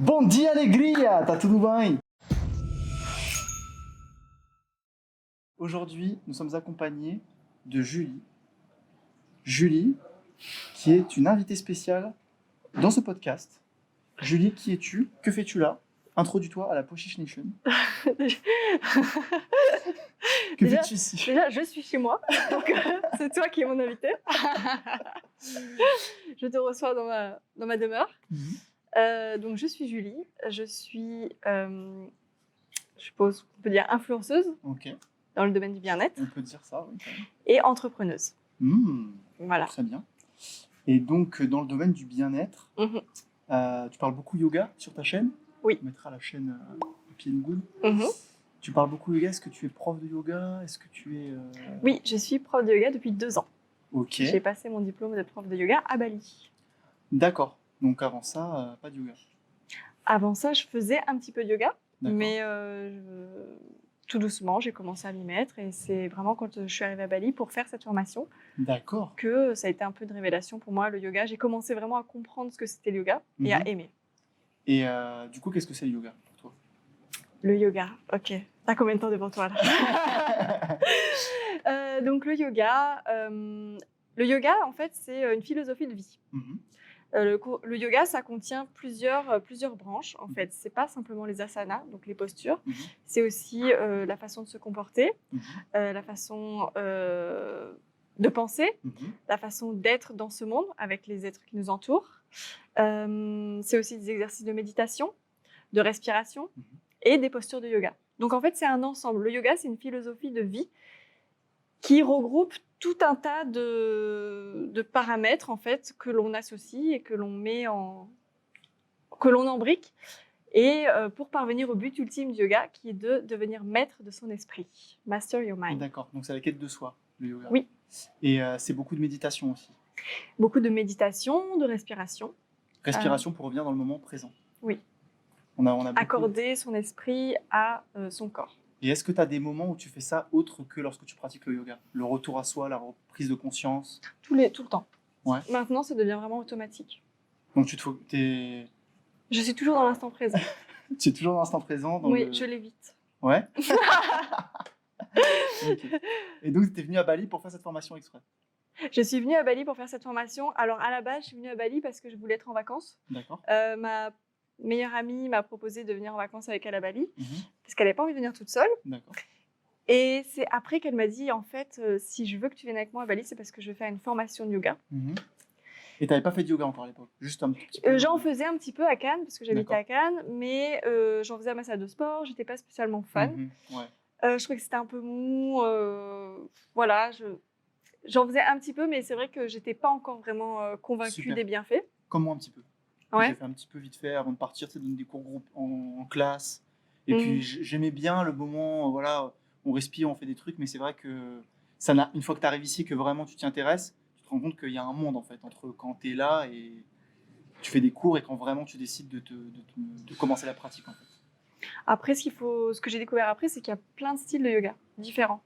Bom dia, alegria! Tá tudo bem? Aujourd'hui, nous sommes accompagnés de Julie. Julie, qui est une invitée spéciale dans ce podcast. Julie, qui es-tu? Que fais-tu là? Introduis-toi à la Poshish Nation. Que Déjà- fais-tu ici? Déjà, je suis chez moi, donc c'est toi qui es mon invité. Je te reçois dans ma demeure. Donc, je suis Julie, je suis, je suppose qu'on peut dire influenceuse Ok, dans le domaine du bien-être on peut dire ça, oui. Quand même. et entrepreneuse. Voilà. Très bien. Et donc, dans le domaine du bien-être, Mhm. tu parles beaucoup yoga sur ta chaîne? Oui. On mettra la chaîne Happy and Good. Mhm. Tu parles beaucoup yoga. Est-ce que tu es prof de yoga? Est-ce que tu es... Oui, je suis prof de yoga depuis 2 ans. Ok, J'ai passé mon diplôme de prof de yoga à Bali. d'accord. Donc avant ça, pas de yoga. Avant ça, je faisais un petit peu de yoga, D'accord. mais tout doucement, j'ai commencé à m'y mettre. Et c'est vraiment quand je suis arrivée à Bali pour faire cette formation D'accord. que ça a été un peu une révélation pour moi, le yoga. J'ai commencé vraiment à comprendre ce que c'était le yoga et à Mhm. aimer. Et du coup, qu'est-ce que c'est le yoga pour toi? Le yoga, ok. T'as combien de temps devant toi là? Donc le yoga, en fait, c'est une philosophie de vie. Mhm. Le yoga, ça contient plusieurs branches, en fait. C'est pas simplement les asanas, donc les postures. Mhm. C'est aussi la façon de se comporter, Mhm. la façon de penser, Mhm. la façon d'être dans ce monde avec les êtres qui nous entourent. C'est aussi des exercices de méditation, de respiration Mhm. et des postures de yoga. Donc en fait, c'est un ensemble. Le yoga, c'est une philosophie de vie qui regroupe tout un tas de paramètres en fait que l'on associe et que l'on embrique et pour parvenir au but ultime du yoga qui est de devenir maître de son esprit, master your mind. D'accord. Donc c'est la quête de soi, le yoga. Oui. Et c'est beaucoup de méditation aussi. Beaucoup de méditation, de respiration. Respiration pour revenir dans le moment présent. Oui. On a beaucoup... Accorder son esprit à son corps. Et est-ce que tu as des moments où tu fais ça autre que lorsque tu pratiques le yoga? Le retour à soi, la reprise de conscience? Tout le temps. Ouais. Maintenant, ça devient vraiment automatique. Donc tu Je suis toujours dans l'instant présent. es toujours dans l'instant présent? Oui, je l'évite. Ouais. Ok. Et donc tu es venu à Bali pour faire cette formation exprès? Je suis venue à Bali pour faire cette formation. Alors, à la base, je suis venue à Bali parce que je voulais être en vacances. D'accord. Ma meilleure amie m'a proposé de venir en vacances avec elle à Bali Mhm. parce qu'elle n'avait pas envie de venir toute seule. D'accord. Et c'est après qu'elle m'a dit, en fait, si je veux que tu viennes avec moi à Bali, c'est parce que je veux faire une formation de yoga. Mhm. Et tu n'avais pas fait de yoga encore à l'époque? Juste un petit peu? J'en faisais un petit peu à Cannes parce que j'habitais D'accord. à Cannes, mais j'en faisais à ma salle de sport. J'étais pas spécialement fan. Mhm. Ouais. Je trouvais que c'était un peu mou. Voilà, j'en faisais un petit peu, mais c'est vrai que j'étais pas encore vraiment convaincue Super. des bienfaits. Comme moi un petit peu. Ouais. J'ai fait un petit peu vite fait avant de partir, tu sais, donner des cours groupe en classe. Et Mhm. puis j'aimais bien le moment, voilà, on respire, on fait des trucs, mais c'est vrai que une fois que tu arrives ici, que vraiment tu t'y intéresses, tu te rends compte qu'il y a un monde en fait entre quand tu es là et tu fais des cours et quand vraiment tu décides de commencer la pratique en fait. Après, ce que j'ai découvert après, c'est qu'il y a plein de styles de yoga différents.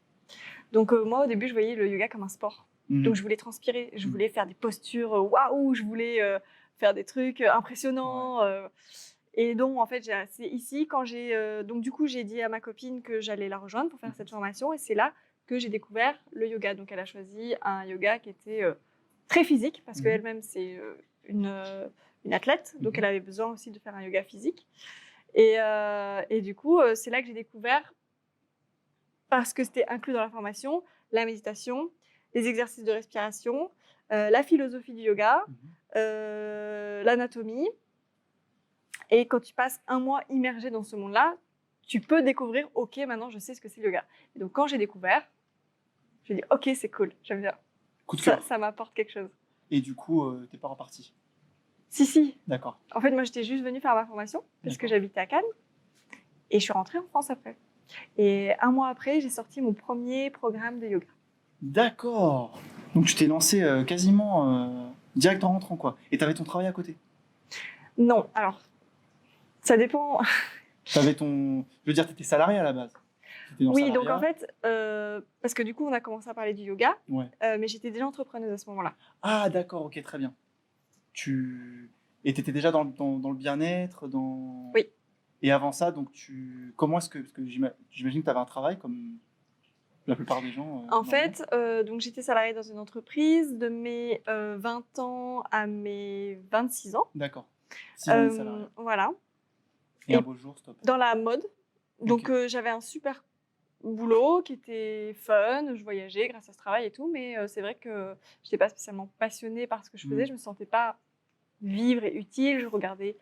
Donc moi, au début, je voyais le yoga comme un sport. Mhm. Donc je voulais transpirer, je Mhm. voulais faire des postures waouh, je voulais faire des trucs impressionnants. Et donc en fait, c'est ici quand donc du coup, j'ai dit à ma copine que j'allais la rejoindre pour faire Mhm. cette formation, et c'est là que j'ai découvert le yoga. Donc elle a choisi un yoga qui était très physique parce Mhm. qu'elle-même c'est une athlète, donc Mhm. elle avait besoin aussi de faire un yoga physique. Et du coup, c'est là que j'ai découvert, parce que c'était inclus dans la formation, la méditation, les exercices de respiration, la philosophie du yoga, Mhm. l'anatomie. Et quand tu passes un mois immergé dans ce monde-là, tu peux découvrir, ok, maintenant je sais ce que c'est le yoga. Et donc quand j'ai découvert, j'ai dit, ok, c'est cool, j'aime bien. Coup de cœur. Ça m'apporte quelque chose. Et du coup, t'es pas reparti? Si. D'accord. En fait, moi, j'étais juste venue faire ma formation parce que D'accord. j'habitais à Cannes. Et je suis rentrée en France après. Et un mois après, j'ai sorti mon premier programme de yoga. D'accord. Donc tu t'es lancé quasiment direct en rentrant quoi. Et t'avais ton travail à côté? Non, alors, ça dépend. T'avais ton... Je veux dire, t'étais salarié à la base. T'étais dans le Oui, donc salariat. en fait, parce que du coup, on a commencé à parler du yoga, Ouais. mais j'étais déjà entrepreneuse à ce moment-là. Ah d'accord, ok, très bien. Tu Et tu étais déjà dans le bien-être, Oui. Et avant ça, donc comment est-ce que... Parce que j'imagine que tu avais un travail comme la plupart des gens. En normaux. fait, donc j'étais salariée dans une entreprise de mes 20 ans à mes 26 ans. D'accord. 6 ans de salarié. Voilà. Et un et- beau jour, stop. Dans la mode. Donc Ok. j'avais un super boulot qui était fun, je voyageais grâce à ce travail et tout, mais c'est vrai que je n'étais pas spécialement passionnée par ce que je faisais, je me sentais pas vivre et utile, je regardais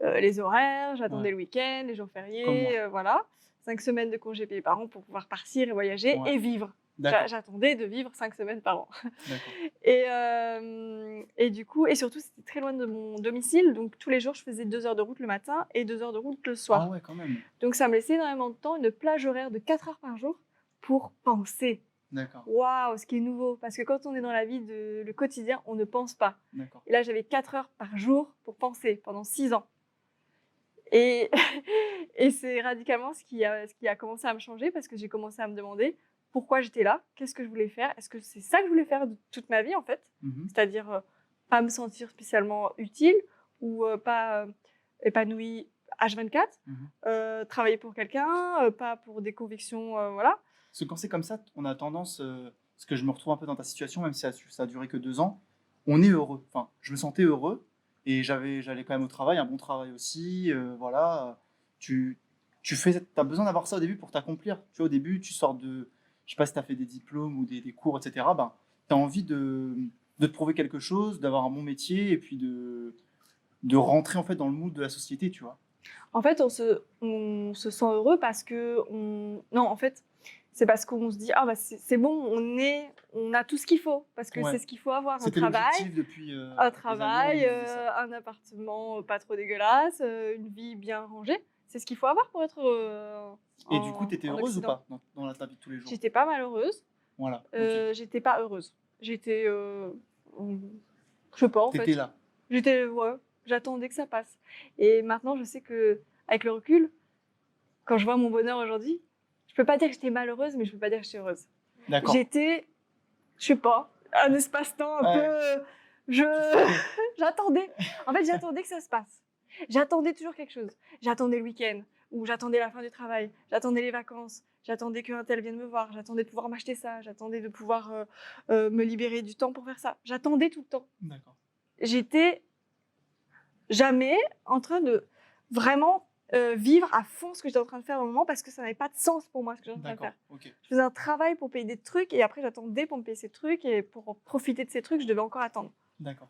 les horaires, j'attendais Ouais. le week-end, les jours Comme moi. fériés, voilà. 5 semaines de congés payés par an pour pouvoir partir et voyager Ouais. et vivre. D'accord. J'attendais de vivre 5 semaines par an. D'accord. Et du coup, et surtout, c'était très loin de mon domicile. Donc, tous les jours, je faisais 2 heures de route le matin et 2 heures de route le soir. Ah ouais, quand même. Donc, ça me laissait énormément de temps, une plage horaire de 4 heures par jour pour penser. D'accord. Waouh, ce qui est nouveau. Parce que quand on est dans la vie le quotidien, on ne pense pas. D'accord. Et là, j'avais 4 heures par jour pour penser pendant 6 ans. Et, et c'est radicalement ce qui a commencé à me changer parce que j'ai commencé à me demander pourquoi j'étais là, qu'est-ce que je voulais faire, est-ce que c'est ça que je voulais faire de toute ma vie en fait, c'est-à-dire pas me sentir spécialement utile ou pas épanouie H24, travailler pour quelqu'un, pas pour des convictions, voilà. Parce que quand c'est comme ça, on a tendance, parce que je me retrouve un peu dans ta situation, même si ça a duré que 2 ans, on est heureux. Enfin, je me sentais heureux et j'allais quand même au travail, un bon travail aussi. Voilà, tu as besoin d'avoir ça au début pour t'accomplir. Tu vois, au début, tu sors de, je sais pas si tu as fait des diplômes ou des cours, etc. Ben, tu as envie de te prouver quelque chose, d'avoir un bon métier et puis de rentrer en fait dans le mood de la société, tu vois. En fait, on se sent heureux parce que non, en fait, c'est parce qu'on se dit ah bah c'est bon, on a tout ce qu'il faut parce que Ouais. c'est ce qu'il faut avoir, un C'était travail, l'objectif depuis des années, on nous disait ça. un appartement pas trop dégueulasse, une vie bien rangée, c'est ce qu'il faut avoir pour être heureux Et du coup, tu étais en heureuse ou Occident. pas dans ta vie de tous les jours? J'étais pas malheureuse, Voilà, ok. j'étais pas heureuse, j'étais je sais pas en T'étais fait, là. ouais, j'attendais que ça passe. Et maintenant, je sais que avec le recul, quand je vois mon bonheur aujourd'hui, je peux pas dire que j'étais malheureuse, mais je peux pas dire que j'étais heureuse. D'accord. J'étais, je sais pas, un espace-temps un peu. J'attendais. En fait, j'attendais que ça se passe. J'attendais toujours quelque chose. J'attendais le week-end, ou j'attendais la fin du travail, j'attendais les vacances, j'attendais qu'un tel vienne me voir, j'attendais de pouvoir m'acheter ça, j'attendais de pouvoir me libérer du temps pour faire ça. J'attendais tout le temps. D'accord. J'étais jamais en train de vraiment vivre à fond ce que j'étais en train de faire au moment parce que ça n'avait pas de sens pour moi ce que j'étais en train de faire. Ok. Je faisais un travail pour payer des trucs et après j'attendais pour me payer ces trucs et pour profiter de ces trucs, je devais encore attendre. D'accord.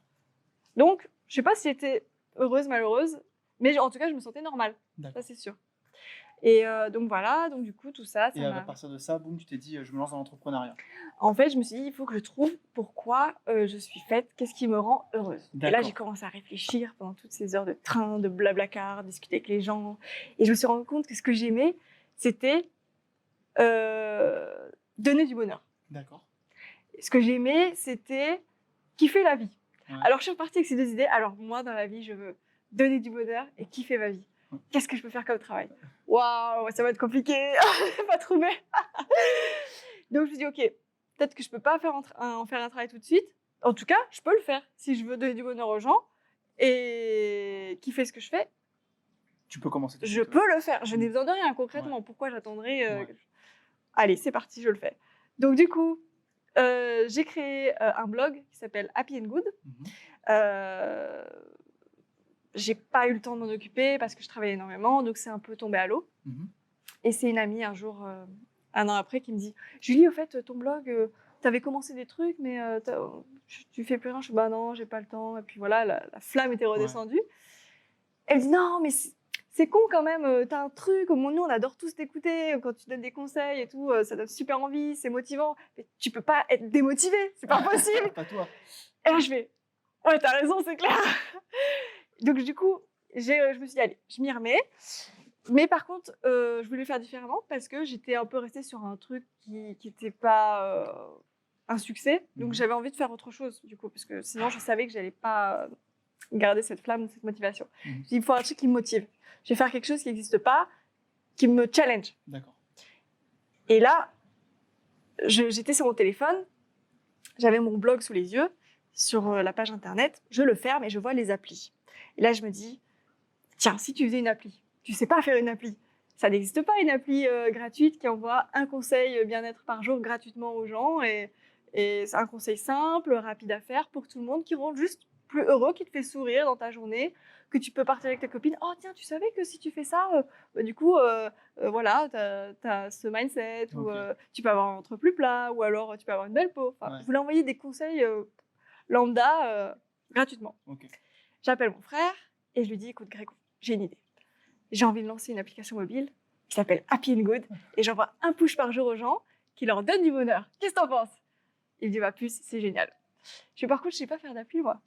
Donc, je sais pas si j'étais heureuse, malheureuse, mais en tout cas, je me sentais normale. Ça, c'est sûr. Et donc voilà, donc du coup, tout ça, Et à partir de ça, boum, tu t'es dit, je me lance dans l'entrepreneuriat. En fait, je me suis dit, il faut que je trouve pourquoi je suis faite, qu'est-ce qui me rend heureuse. Et là, j'ai commencé à réfléchir pendant toutes ces heures de train, de blablacar, discuter avec les gens. Et je me suis rendu compte que ce que j'aimais, c'était donner du bonheur. D'accord. Ce que j'aimais, c'était kiffer la vie. Ouais. Alors, je suis repartie avec ces 2 idées. Alors, moi, dans la vie, je veux donner du bonheur et kiffer ma vie. Qu'est-ce que je peux faire comme travail? Waouh, ça va être compliqué. Pas trouvé. Donc, je me dis, OK, peut-être que je peux pas en faire un travail tout de suite. En tout cas, je peux le faire si je veux donner du bonheur aux gens et kiffer ce que je fais. Tu peux commencer. Je peux le faire. Je n'ai besoin de rien concrètement. Ouais. Pourquoi j'attendrais Allez, c'est parti, je le fais. Donc, du coup, j'ai créé un blog qui s'appelle Happy and Good. J'ai pas eu le temps de m'en occuper parce que je travaillais énormément, donc c'est un peu tombé à l'eau. Et c'est une amie un jour, un an après, qui me dit « Julie, au fait, ton blog, t'avais commencé des trucs, mais tu fais plus rien. » Je dis « Bah non, j'ai pas le temps. » Et puis voilà, la flamme était redescendue. Ouais. Elle me dit « Non, mais c'est con quand même, t'as un truc, nous on adore tous t'écouter, quand tu donnes des conseils et tout, ça donne super envie, c'est motivant. Mais tu peux pas être démotivé, c'est pas possible. » Pas toi. Et là je fais « Ouais, t'as raison, c'est clair. » Donc du coup, je me suis dit « Allez, je m'y remets. » Mais par contre, je voulais faire différemment parce que j'étais un peu restée sur un truc qui n'était pas un succès. Donc j'avais envie de faire autre chose du coup, parce que sinon je savais que j'allais pas garder cette flamme, cette motivation. Je me dis, il faut un truc qui me motive. Je vais faire quelque chose qui n'existe pas, qui me challenge. D'accord. Et là, j'étais sur mon téléphone, j'avais mon blog sous les yeux, sur la page internet, je le ferme et je vois les applis. Et là, je me dis, tiens, si tu faisais une appli, tu sais pas faire une appli. Ça n'existe pas une appli gratuite qui envoie un conseil bien-être par jour gratuitement aux gens. Et c'est un conseil simple, rapide à faire pour tout le monde qui rend juste plus heureux, qui te fait sourire dans ta journée, que tu peux partager avec ta copine. Oh tiens, tu savais que si tu fais ça, du coup, voilà, tu as ce mindset, ou tu peux avoir un ventre plus plat, ou alors tu peux avoir une belle peau. Enfin, vous voulez envoyer des conseils lambda gratuitement. J'appelle mon frère et je lui dis, écoute Grégo, j'ai une idée. J'ai envie de lancer une application mobile qui s'appelle Happy and Good et j'envoie un push par jour aux gens qui leur donne du bonheur. Qu'est-ce que t'en penses? Il me dit, bah plus, c'est génial. Je dis, par contre, je sais pas faire d'appli, moi.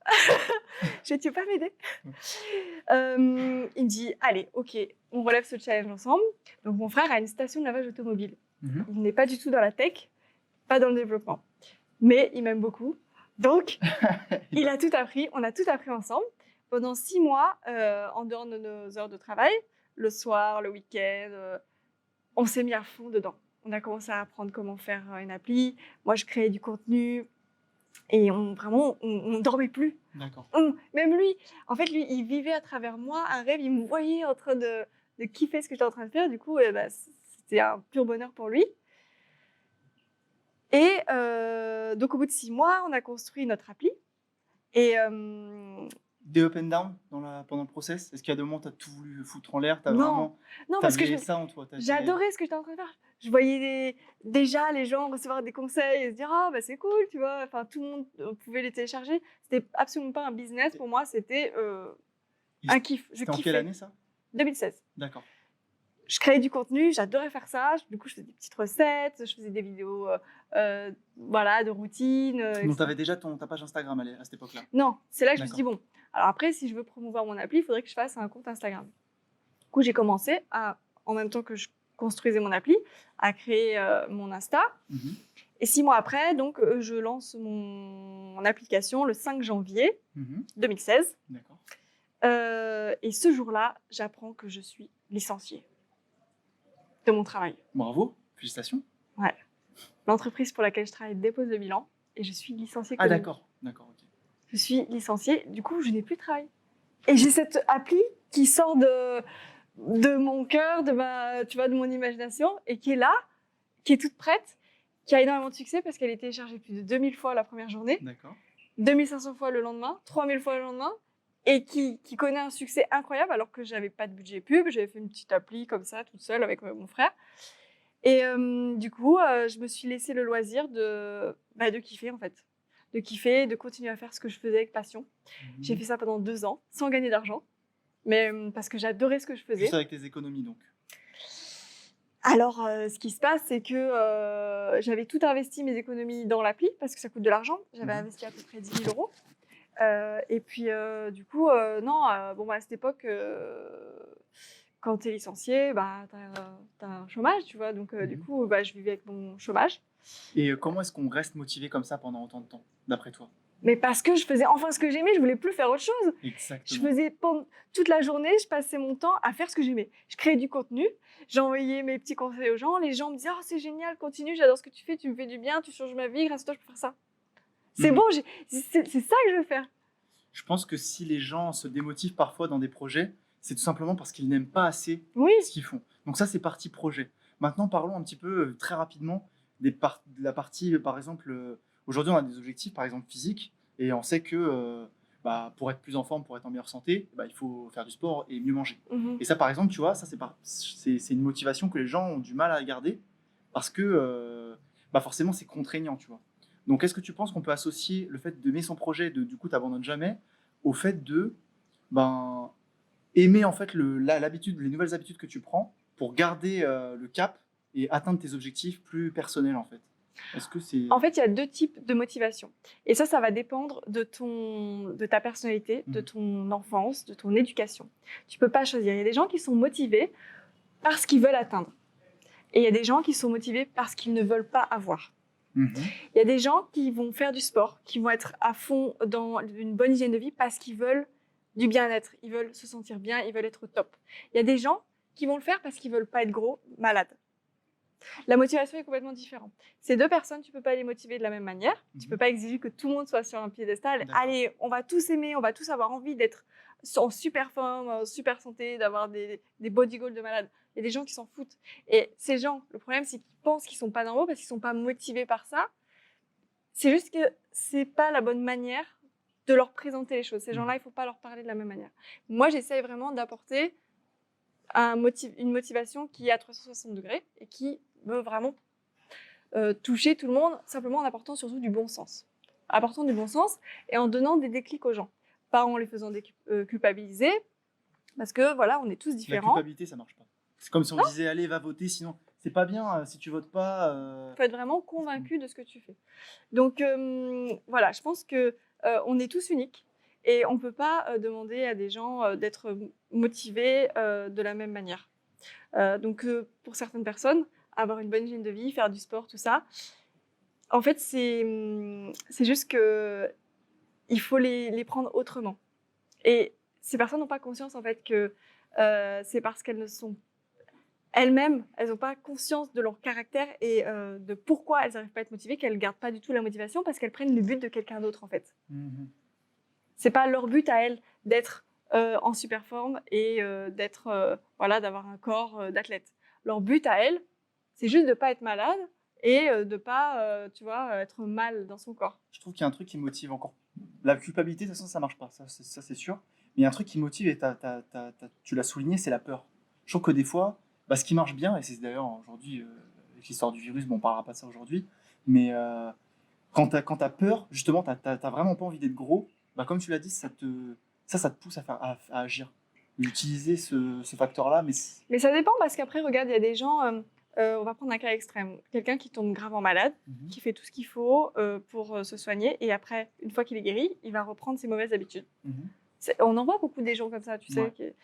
Tu veux pas m'aider? Il me dit, allez, ok, on relève ce challenge ensemble. Donc mon frère a une station de lavage automobile. Il n'est pas du tout dans la tech, pas dans le développement. Mais il m'aime beaucoup. Donc, il a tout appris, on a tout appris ensemble. Pendant 6 mois, en dehors de nos heures de travail, le soir, le week-end, on s'est mis à fond dedans. On a commencé à apprendre comment faire une appli. Moi, je créais du contenu et on dormait plus. D'accord. Même lui, en fait, lui, il vivait à travers moi un rêve. Il me voyait en train de kiffer ce que j'étais en train de faire. Du coup, c'était un pur bonheur pour lui. Et donc, au bout de 6 mois, on a construit notre appli. Et des up and down pendant le process? Est-ce qu'il y a des moments où tu as tout voulu foutre en l'air? Non, parce que ça en toi. J'adorais ce que j'étais en train de faire. Je voyais déjà les gens recevoir des conseils et se dire ah bah c'est cool, tu vois. Enfin, tout le monde pouvait les télécharger. C'était absolument pas un business pour moi, c'était un kiff. C'était en quelle année ça? 2016. D'accord. Je créais du contenu, j'adorais faire ça. Du coup, je faisais des petites recettes, je faisais des vidéos de routine. Donc, tu avais déjà ta page Instagram à cette époque-là? Non, c'est là que je me suis dit, bon, alors après, si je veux promouvoir mon appli, il faudrait que je fasse un compte Instagram. Du coup, j'ai commencé en même temps que je construisais mon appli, à créer mon Insta. Et 6 mois après, donc, je lance mon application le 5 janvier 2016. D'accord. Et ce jour-là, j'apprends que je suis licenciée de mon travail. Bravo, félicitations. Ouais. L'entreprise pour laquelle je travaille dépose le bilan et je suis licenciée. Ah d'accord, ok. Je suis licenciée, du coup je n'ai plus de travail. Et j'ai cette appli qui sort de mon cœur, de mon imagination et qui est là, qui est toute prête, qui a énormément de succès parce qu'elle est téléchargée plus de 2000 fois la première journée, d'accord. 2500 fois le lendemain, 3000 fois le lendemain. Et qui connaît un succès incroyable alors que j'avais pas de budget pub, j'avais fait une petite appli comme ça toute seule avec mon frère. Et du coup, je me suis laissé le loisir de kiffer en fait, de kiffer, de continuer à faire ce que je faisais avec passion. J'ai fait ça pendant 2 ans sans gagner d'argent, mais parce que j'adorais ce que je faisais. Juste avec tes économies donc. Alors, ce qui se passe, c'est que j'avais tout investi mes économies dans l'appli parce que ça coûte de l'argent. J'avais investi à peu près 10 000 €. Et puis, du coup, à cette époque, quand tu es licencié, tu as un chômage, tu vois. Donc, du coup, je vivais avec mon chômage. Et comment est-ce qu'on reste motivé comme ça pendant autant de temps, d'après toi? Mais parce que je faisais enfin ce que j'aimais, je voulais plus faire autre chose. Exactement. Je faisais toute la journée, je passais mon temps à faire ce que j'aimais. Je créais du contenu, j'envoyais mes petits conseils aux gens. Les gens me disaient « Oh, c'est génial, continue, j'adore ce que tu fais, tu me fais du bien, tu changes ma vie, grâce à toi, je peux faire ça. » C'est bon, c'est ça que je veux faire. Je pense que si les gens se démotivent parfois dans des projets, c'est tout simplement parce qu'ils n'aiment pas assez ce qu'ils font. Donc ça, c'est partie projet. Maintenant, parlons un petit peu, très rapidement, de la partie, par exemple, aujourd'hui, on a des objectifs, par exemple, physiques, et on sait que pour être plus en forme, pour être en meilleure santé, il faut faire du sport et mieux manger. Et ça, par exemple, tu vois, ça, c'est une motivation que les gens ont du mal à garder, parce que forcément, c'est contraignant, tu vois. Donc, est-ce que tu penses qu'on peut associer le fait d'aimer son projet, du coup, t'abandonnes jamais, au fait de aimer en fait les nouvelles habitudes que tu prends pour garder le cap et atteindre tes objectifs plus personnels en fait? Est-ce que c'est... En fait, il y a 2 types de motivation. Et ça va dépendre de ta personnalité, de ton enfance, de ton éducation. Tu peux pas choisir. Il y a des gens qui sont motivés parce qu'ils veulent atteindre. Et il y a des gens qui sont motivés parce qu'ils ne veulent pas avoir. Il y a des gens qui vont faire du sport, qui vont être à fond dans une bonne hygiène de vie parce qu'ils veulent du bien-être, ils veulent se sentir bien, ils veulent être au top. Il y a des gens qui vont le faire parce qu'ils veulent pas être gros, malades. La motivation est complètement différente. Ces deux personnes, tu ne peux pas les motiver de la même manière. Tu ne peux pas exiger que tout le monde soit sur un piédestal. D'accord. Allez, on va tous s'aimer, on va tous avoir envie d'être en super forme, en super santé, d'avoir des body goals de malade. Il y a des gens qui s'en foutent. Et ces gens, le problème, c'est qu'ils pensent qu'ils ne sont pas normaux parce qu'ils ne sont pas motivés par ça. C'est juste que ce n'est pas la bonne manière de leur présenter les choses. Ces gens-là, il ne faut pas leur parler de la même manière. Moi, j'essaye vraiment d'apporter une motivation qui est à 360 degrés et qui veut vraiment toucher tout le monde, simplement en apportant surtout du bon sens. Apportant du bon sens et en donnant des déclics aux gens. Pas en les faisant culpabiliser, parce que voilà, on est tous La différents. culpabilité, ça marche pas. C'est comme si on disait, allez, va voter, sinon c'est pas bien, si tu votes pas. Il faut être vraiment convaincu de ce que tu fais. Donc voilà, je pense que on est tous uniques et on ne peut pas demander à des gens d'être motivés de la même manière. Donc pour certaines personnes, avoir une bonne hygiène de vie, faire du sport, tout ça, en fait, c'est juste que il faut les prendre autrement. Et ces personnes n'ont pas conscience en fait que c'est parce qu'elles ne sont elles-mêmes, elles n'ont pas conscience de leur caractère et de pourquoi elles n'arrivent pas à être motivées, qu'elles ne gardent pas du tout la motivation parce qu'elles prennent le but de quelqu'un d'autre en fait. C'est pas leur but à elles d'être en super forme et d'être voilà, d'avoir un corps d'athlète. Leur but à elles, c'est juste de pas être malade et de pas tu vois, être mal dans son corps. Je trouve qu'il y a un truc qui motive encore. La culpabilité, de toute façon, ça marche pas, ça c'est sûr. Mais il y a un truc qui motive, et tu l'as souligné, c'est la peur. Je trouve que des fois, ce qui marche bien, et c'est d'ailleurs aujourd'hui, avec l'histoire du virus, bon, on parlera pas de ça aujourd'hui, mais quand tu as peur, justement, tu n'as vraiment pas envie d'être gros, comme tu l'as dit, ça te pousse à agir. Utiliser ce facteur-là, Mais ça dépend parce qu'après, regarde, il y a des gens, on va prendre un cas extrême, quelqu'un qui tombe gravement malade, qui fait tout ce qu'il faut pour se soigner, et après, une fois qu'il est guéri, il va reprendre ses mauvaises habitudes. On en voit beaucoup des gens comme ça, tu sais.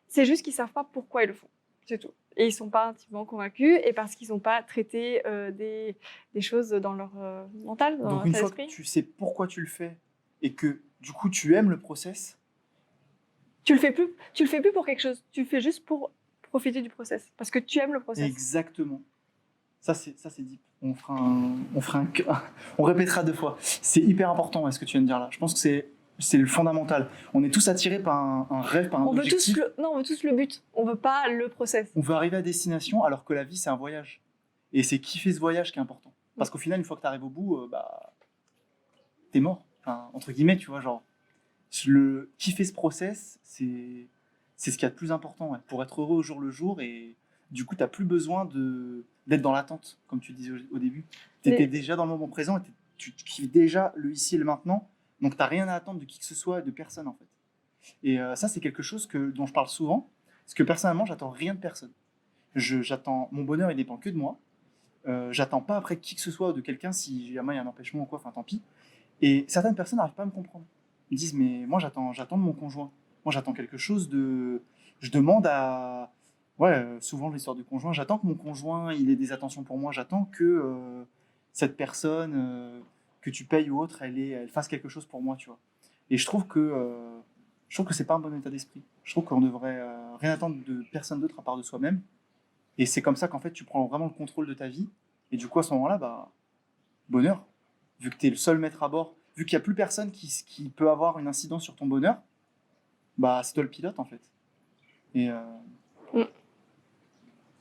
C'est juste qu'ils ne savent pas pourquoi ils le font, c'est tout. Et ils ne sont pas intimement convaincus, et parce qu'ils n'ont pas traité des choses dans leur mental, dans Donc leur une fois esprit. que tu sais pourquoi tu le fais, et que du coup tu aimes le process, tu le fais plus pour quelque chose, tu le fais juste pour profiter du process, parce que tu aimes le process. Exactement. Ça c'est deep. On répétera 2 fois. C'est hyper important ce que tu viens de dire là. Je pense que c'est le fondamental. On est tous attirés par un rêve, par un objectif. On veut tous le but. On veut pas le process. On veut arriver à destination, alors que la vie c'est un voyage. Et c'est kiffer ce voyage qui est important. Parce qu'au final, une fois que tu arrives au bout, t'es mort. Enfin, entre guillemets, tu vois, genre kiffer ce process, c'est ce qu'il y a de plus important, pour être heureux au jour le jour. Et du coup, tu n'as plus besoin d'être dans l'attente, comme tu disais au début. Tu étais déjà dans le moment présent, et tu kiffes déjà le ici et le maintenant. Donc, tu n'as rien à attendre de qui que ce soit, de personne, en fait. Et ça, c'est quelque chose dont je parle souvent, parce que personnellement, j'attends rien de personne. Mon bonheur, il dépend que de moi. J'attends pas après qui que ce soit ou de quelqu'un si jamais il y a un empêchement ou quoi, enfin tant pis. Et certaines personnes n'arrivent pas à me comprendre. Ils me disent, mais moi j'attends de mon conjoint. Moi j'attends quelque chose de. Je demande à. Ouais, souvent l'histoire du conjoint, j'attends que mon conjoint il ait des attentions pour moi, j'attends que cette personne que tu payes ou autre, elle fasse quelque chose pour moi, tu vois. Et je trouve que c'est pas un bon état d'esprit. Je trouve qu'on devrait rien attendre de personne d'autre à part de soi-même. Et c'est comme ça qu'en fait tu prends vraiment le contrôle de ta vie. Et du coup à ce moment-là, bonheur. Vu que tu es le seul maître à bord, vu qu'il n'y a plus personne qui peut avoir une incidence sur ton bonheur, c'est toi le pilote en fait. Et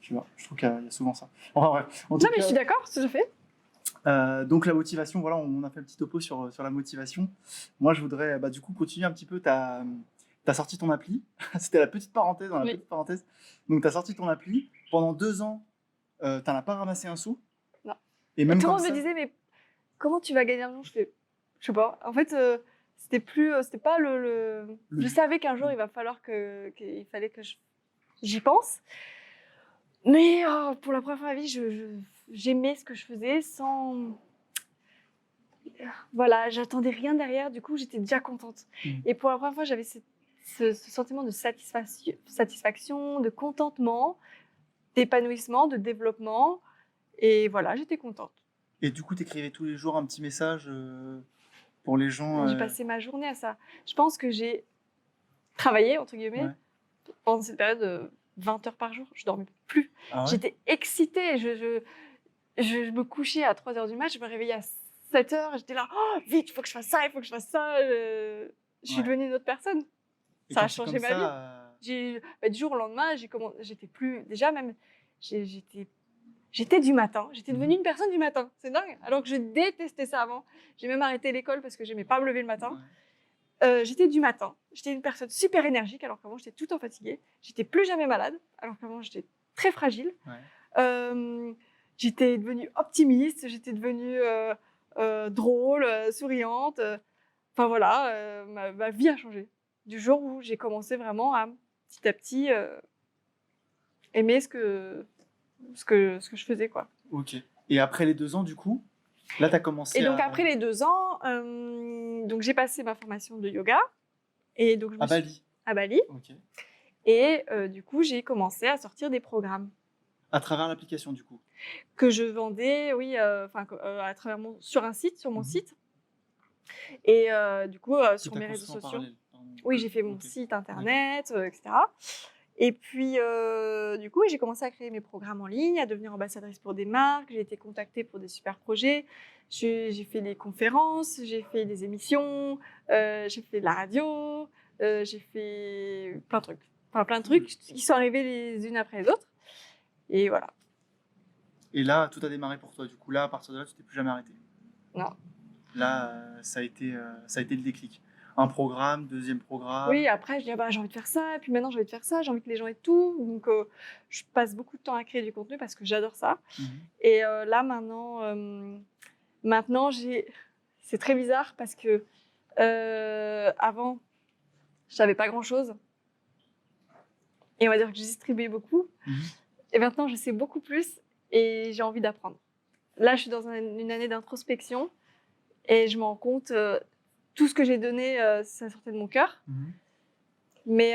tu vois, je trouve qu'il y a souvent ça. Enfin bref. Non, mais je suis d'accord, c'est tout à fait. Donc la motivation, voilà, on a fait un petit topo sur la motivation. Moi je voudrais du coup continuer un petit peu. T'as sorti ton appli. C'était la petite parenthèse dans la petite parenthèse. Donc tu as sorti ton appli. Pendant 2 ans, t'en as pas ramassé un sou. Non. Et même tout le monde me disait, mais comment tu vas gagner de l'argent? Je sais pas. En fait, c'était pas Je savais qu'un jour il va falloir qu'il fallait que j'y pense. Mais pour la première fois de ma vie, j'aimais ce que je faisais sans. Voilà, j'attendais rien derrière. Du coup, j'étais déjà contente. Et pour la première fois, j'avais ce sentiment de satisfaction, de contentement, d'épanouissement, de développement. Et voilà, j'étais contente. Et du coup, tu écrivais tous les jours un petit message pour les gens. J'ai passé ma journée à ça. Je pense que j'ai travaillé, entre guillemets, pendant cette période 20 heures par jour. Je dormais plus. Ah ouais? J'étais excitée. Je me couchais à 3 heures du mat, je me réveillais à 7 heures. J'étais là, oh, vite, il faut que je fasse ça, il faut que je fasse ça. Je suis Ouais. devenue une autre personne. Et Ça quand a c'est changé comme ma vie. ça, Du jour au lendemain, j'étais plus. Déjà, même, j'étais du matin. J'étais devenue une personne du matin. C'est dingue. Alors que je détestais ça avant. J'ai même arrêté l'école parce que j'aimais pas me lever le matin. ouais. J'étais du matin. J'étais une personne super énergique alors qu'avant, j'étais tout le temps fatiguée. J'étais plus jamais malade alors qu'avant, j'étais très fragile. Ouais. J'étais devenue optimiste. J'étais devenue drôle, souriante. Enfin voilà, ma vie a changé. Du jour où j'ai commencé vraiment à, petit à petit, aimer ce que je faisais, quoi. Ok. Et après les 2 ans, du coup, là, tu as commencé Et donc, à... après les 2 ans, donc j'ai passé ma formation de yoga. Et donc, je me à suis... Bali. À Bali. Ok. Et du coup, j'ai commencé à sortir des programmes À travers l'application, du coup. que je vendais, oui, à travers sur un site, sur mon Mhm. site. Et du coup, Que sur t'as mes réseaux construit en sociaux. parallèle. Pardon. Oui, j'ai fait mon Ok. site internet, etc. Et puis, du coup, j'ai commencé à créer mes programmes en ligne, à devenir ambassadrice pour des marques. J'ai été contactée pour des super projets. J'ai fait des conférences, j'ai fait des émissions, j'ai fait de la radio, j'ai fait plein de trucs. Enfin, plein de trucs qui sont arrivés les unes après les autres. Et voilà. Et là, tout a démarré pour toi. Du coup, là, à partir de là, tu t'es plus jamais arrêté. Non. Là, ça a été le déclic. Un programme, deuxième programme. Oui, après, je dis, ah bah, j'ai envie de faire ça, et puis maintenant, j'ai envie de faire ça, j'ai envie que les gens aient tout. Donc, je passe beaucoup de temps à créer du contenu parce que j'adore ça. Mhm. Et là, maintenant, c'est très bizarre parce que avant, je savais pas grand-chose. Et on va dire que je distribuais beaucoup. Mhm. Et maintenant, je sais beaucoup plus et j'ai envie d'apprendre. Là, je suis dans une année d'introspection et je me rends compte, tout ce que j'ai donné, ça sortait de mon cœur. Mhm. Mais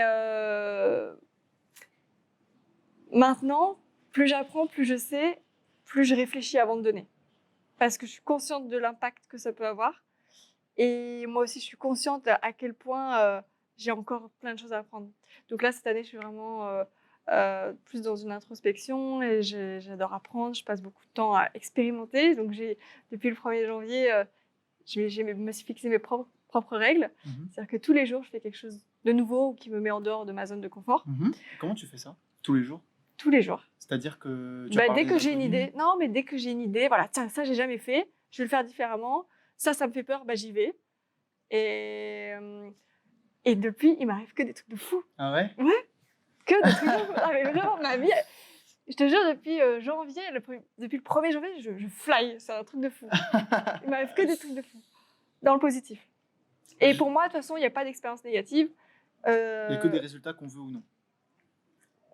maintenant, plus j'apprends, plus je sais, plus je réfléchis avant de donner. Parce que je suis consciente de l'impact que ça peut avoir. Et moi aussi, je suis consciente à quel point j'ai encore plein de choses à apprendre. Donc là, cette année, je suis vraiment plus dans une introspection et j'adore apprendre. Je passe beaucoup de temps à expérimenter. Donc depuis le 1er janvier, je me suis fixé mes propres règles. Mhm. C'est-à-dire que tous les jours, je fais quelque chose de nouveau ou qui me met en dehors de ma zone de confort. Mhm. Comment tu fais ça? Tous les jours? Tous les jours. C'est-à-dire que tu vas parler Dès que des j'ai une inconnus. idée, non, mais dès que j'ai une idée, voilà, tiens, ça j'ai jamais fait, je vais le faire différemment. Ça me fait peur, j'y vais. Et depuis, il m'arrive que des trucs de fou. Ah ouais? Que des trucs de fou. Ah, mais vraiment, ma vie, je te jure, depuis janvier, depuis le 1er janvier, je fly. C'est un truc de fou. Il m'arrive que des trucs de fou. Dans le positif. Et pour moi, de toute façon, il n'y a pas d'expérience négative. Il n'y a que des résultats qu'on veut ou non.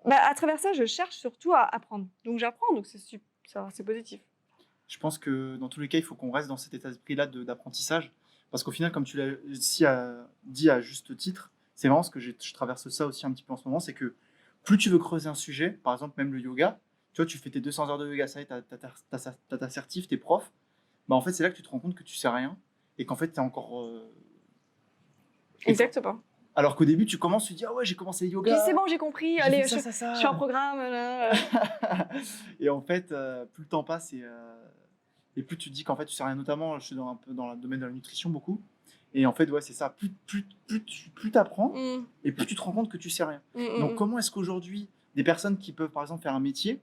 À travers ça, je cherche surtout à apprendre. Donc j'apprends, donc c'est positif. Je pense que dans tous les cas, il faut qu'on reste dans cet état d'esprit-là d'apprentissage. Parce qu'au final, comme tu l'as dit à juste titre, c'est vraiment ce que je traverse ça aussi un petit peu en ce moment, c'est que plus tu veux creuser un sujet, par exemple même le yoga, tu vois, tu fais tes 200 heures de yoga, ça y est, t'as ta certif, t'es prof, bah en fait c'est là que tu te rends compte que tu sais rien et qu'en fait t'es encore... Exactement. Alors qu'au début tu commences, tu dis ah ouais j'ai commencé le yoga. C'est bon, j'ai compris, j'ai allez, fait je suis en programme. Et en fait, plus le temps passe et plus tu te dis qu'en fait tu sais rien, notamment je suis un peu dans le domaine de la nutrition beaucoup. Et en fait, ouais, c'est ça. Plus tu apprends et plus tu te rends compte que tu sais rien. Donc, comment est-ce qu'aujourd'hui, des personnes qui peuvent, par exemple, faire un métier,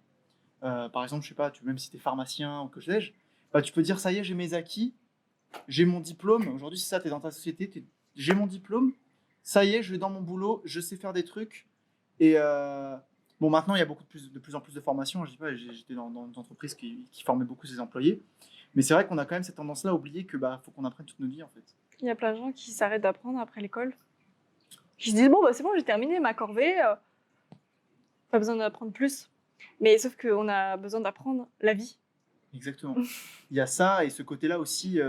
par exemple, je sais pas, même si tu es pharmacien ou que sais-je, bah, tu peux dire ça y est, j'ai mes acquis, j'ai mon diplôme. Aujourd'hui, c'est ça, tu es dans ta société, j'ai mon diplôme, ça y est, je vais dans mon boulot, je sais faire des trucs. Et bon, maintenant, il y a de plus en plus de formations. Je dis pas, j'étais dans une entreprise qui formait beaucoup ses employés. Mais c'est vrai qu'on a quand même cette tendance-là à oublier que faut qu'on apprenne toute notre vie, en fait. Il y a plein de gens qui s'arrêtent d'apprendre après l'école. Qui se disent, bon, c'est bon, j'ai terminé ma corvée, pas besoin d'apprendre plus. Mais sauf qu'on a besoin d'apprendre la vie. Exactement. Il y a ça et ce côté-là aussi,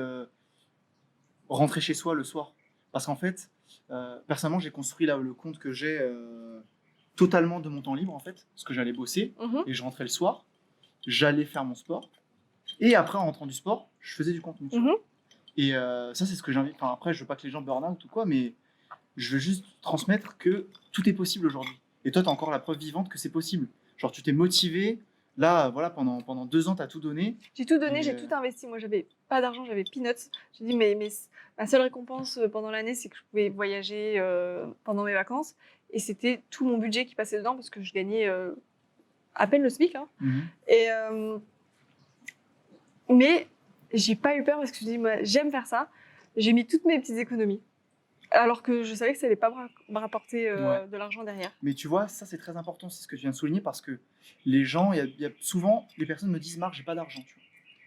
rentrer chez soi le soir. Parce qu'en fait, personnellement, j'ai construit là, le compte que j'ai totalement de mon temps libre, en fait. Parce que j'allais bosser et je rentrais le soir, j'allais faire mon sport. Et après, en rentrant du sport, je faisais du contenu. Et ça, c'est ce que j'invite. Enfin, après, je veux pas que les gens burn out ou quoi, mais je veux juste transmettre que tout est possible aujourd'hui. Et toi, tu as encore la preuve vivante que c'est possible. Genre, tu t'es motivé. Là, voilà, pendant 2 ans, tu as tout donné. J'ai tout donné, Et, j'ai tout investi. Moi, j'avais pas d'argent, j'avais peanuts. J'ai dit, mais ma seule récompense pendant l'année, c'est que je pouvais voyager pendant mes vacances. Et c'était tout mon budget qui passait dedans parce que je gagnais à peine le SMIC. Hein. Et, mais j'ai pas eu peur parce que je me dis, moi, j'aime faire ça. J'ai mis toutes mes petites économies. Alors que je savais que ça allait pas me rapporter de l'argent derrière. Mais tu vois, ça c'est très important, c'est ce que tu viens de souligner, parce que les gens, il y a souvent, les personnes me disent, Marc, j'ai pas d'argent, tu vois.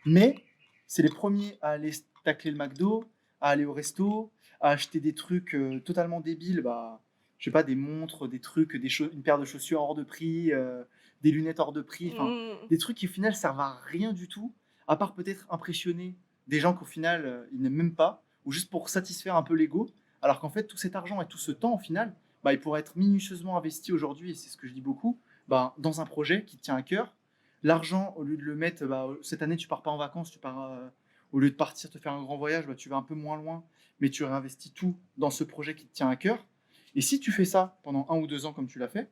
Mais c'est les premiers à aller tacler le McDo, à aller au resto, à acheter des trucs totalement débiles, bah, je sais pas, des montres, des trucs, une paire de chaussures hors de prix, des lunettes hors de prix, enfin, des trucs qui au final servent à rien du tout, à part peut-être impressionner des gens qu'au final ils n'aiment même pas, ou juste pour satisfaire un peu l'ego. Alors qu'en fait, tout cet argent et tout ce temps, au final, bah, il pourrait être minutieusement investi aujourd'hui, et c'est ce que je dis beaucoup, bah, dans un projet qui te tient à cœur. L'argent, au lieu de le mettre, bah, cette année, tu pars pas en vacances, au lieu de partir te faire un grand voyage, bah, tu vas un peu moins loin, mais tu réinvestis tout dans ce projet qui te tient à cœur. Et si tu fais ça pendant 1 ou 2 ans comme tu l'as fait,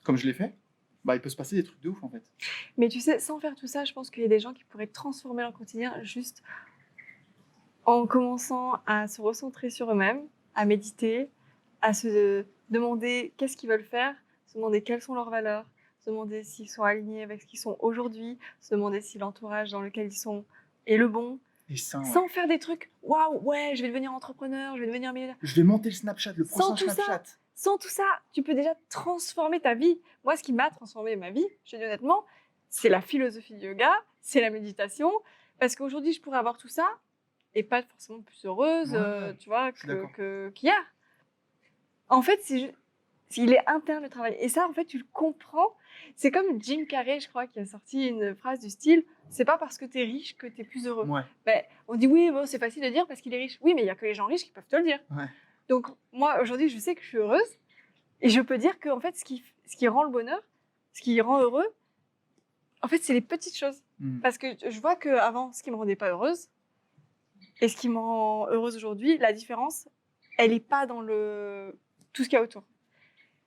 comme je l'ai fait, bah, il peut se passer des trucs de ouf en fait. Mais tu sais, sans faire tout ça, je pense qu'il y a des gens qui pourraient transformer leur quotidien juste en commençant à se recentrer sur eux-mêmes, à méditer, à se demander qu'est-ce qu'ils veulent faire, se demander quelles sont leurs valeurs, se demander s'ils sont alignés avec ce qu'ils sont aujourd'hui, se demander si l'entourage dans lequel ils sont est le bon. Et ça, sans faire des trucs, waouh, ouais, je vais devenir entrepreneur, je vais devenir millionnaire. Je vais monter le Snapchat, le prochain Sans tout Snapchat. Sans tout ça, tu peux déjà transformer ta vie. Moi, ce qui m'a transformé ma vie, je te dis honnêtement, c'est la philosophie du yoga, c'est la méditation. Parce qu'aujourd'hui, je pourrais avoir tout ça et pas être forcément plus heureuse, tu vois, qu'hier. En fait, il est interne le travail. Et ça, en fait, tu le comprends. C'est comme Jim Carrey, je crois, qui a sorti une phrase du style « C'est pas parce que tu es riche que tu es plus heureux ». Ouais. Ben, on dit oui, bon, c'est facile de dire parce qu'il est riche. Oui, mais il n'y a que les gens riches qui peuvent te le dire. Ouais. Donc, moi, aujourd'hui, je sais que je suis heureuse et je peux dire que en fait, ce qui rend le bonheur, ce qui rend heureux, en fait, c'est les petites choses. Parce que je vois qu'avant, ce qui me rendait pas heureuse et ce qui me rend heureuse aujourd'hui, la différence, elle n'est pas dans tout ce qu'il y a autour.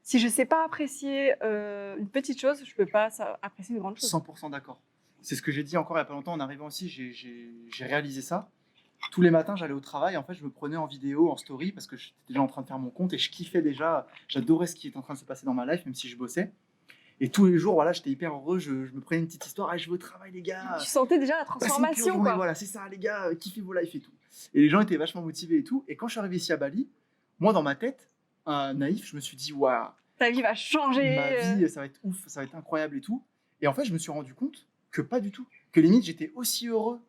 Si je ne sais pas apprécier une petite chose, je ne peux pas apprécier une grande chose. 100% d'accord. C'est ce que j'ai dit encore il n'y a pas longtemps en arrivant aussi, j'ai réalisé ça. Tous les matins, j'allais au travail, en fait, je me prenais en vidéo, en story, parce que j'étais déjà en train de faire mon compte et je kiffais déjà, j'adorais ce qui était en train de se passer dans ma life, même si je bossais. Et tous les jours, voilà, j'étais hyper heureux, je me prenais une petite histoire, je vais au travail, les gars. Tu sentais déjà la transformation, quoi. Voilà, c'est ça, les gars, kiffez vos lives et tout. Et les gens étaient vachement motivés et tout. Et quand je suis arrivé ici à Bali, moi, dans ma tête, naïf, je me suis dit, waouh, ta vie va changer. Ma vie, ça va être ouf, ça va être incroyable et tout. Et en fait, je me suis rendu compte que pas du tout. Que limite, j'étais aussi heureux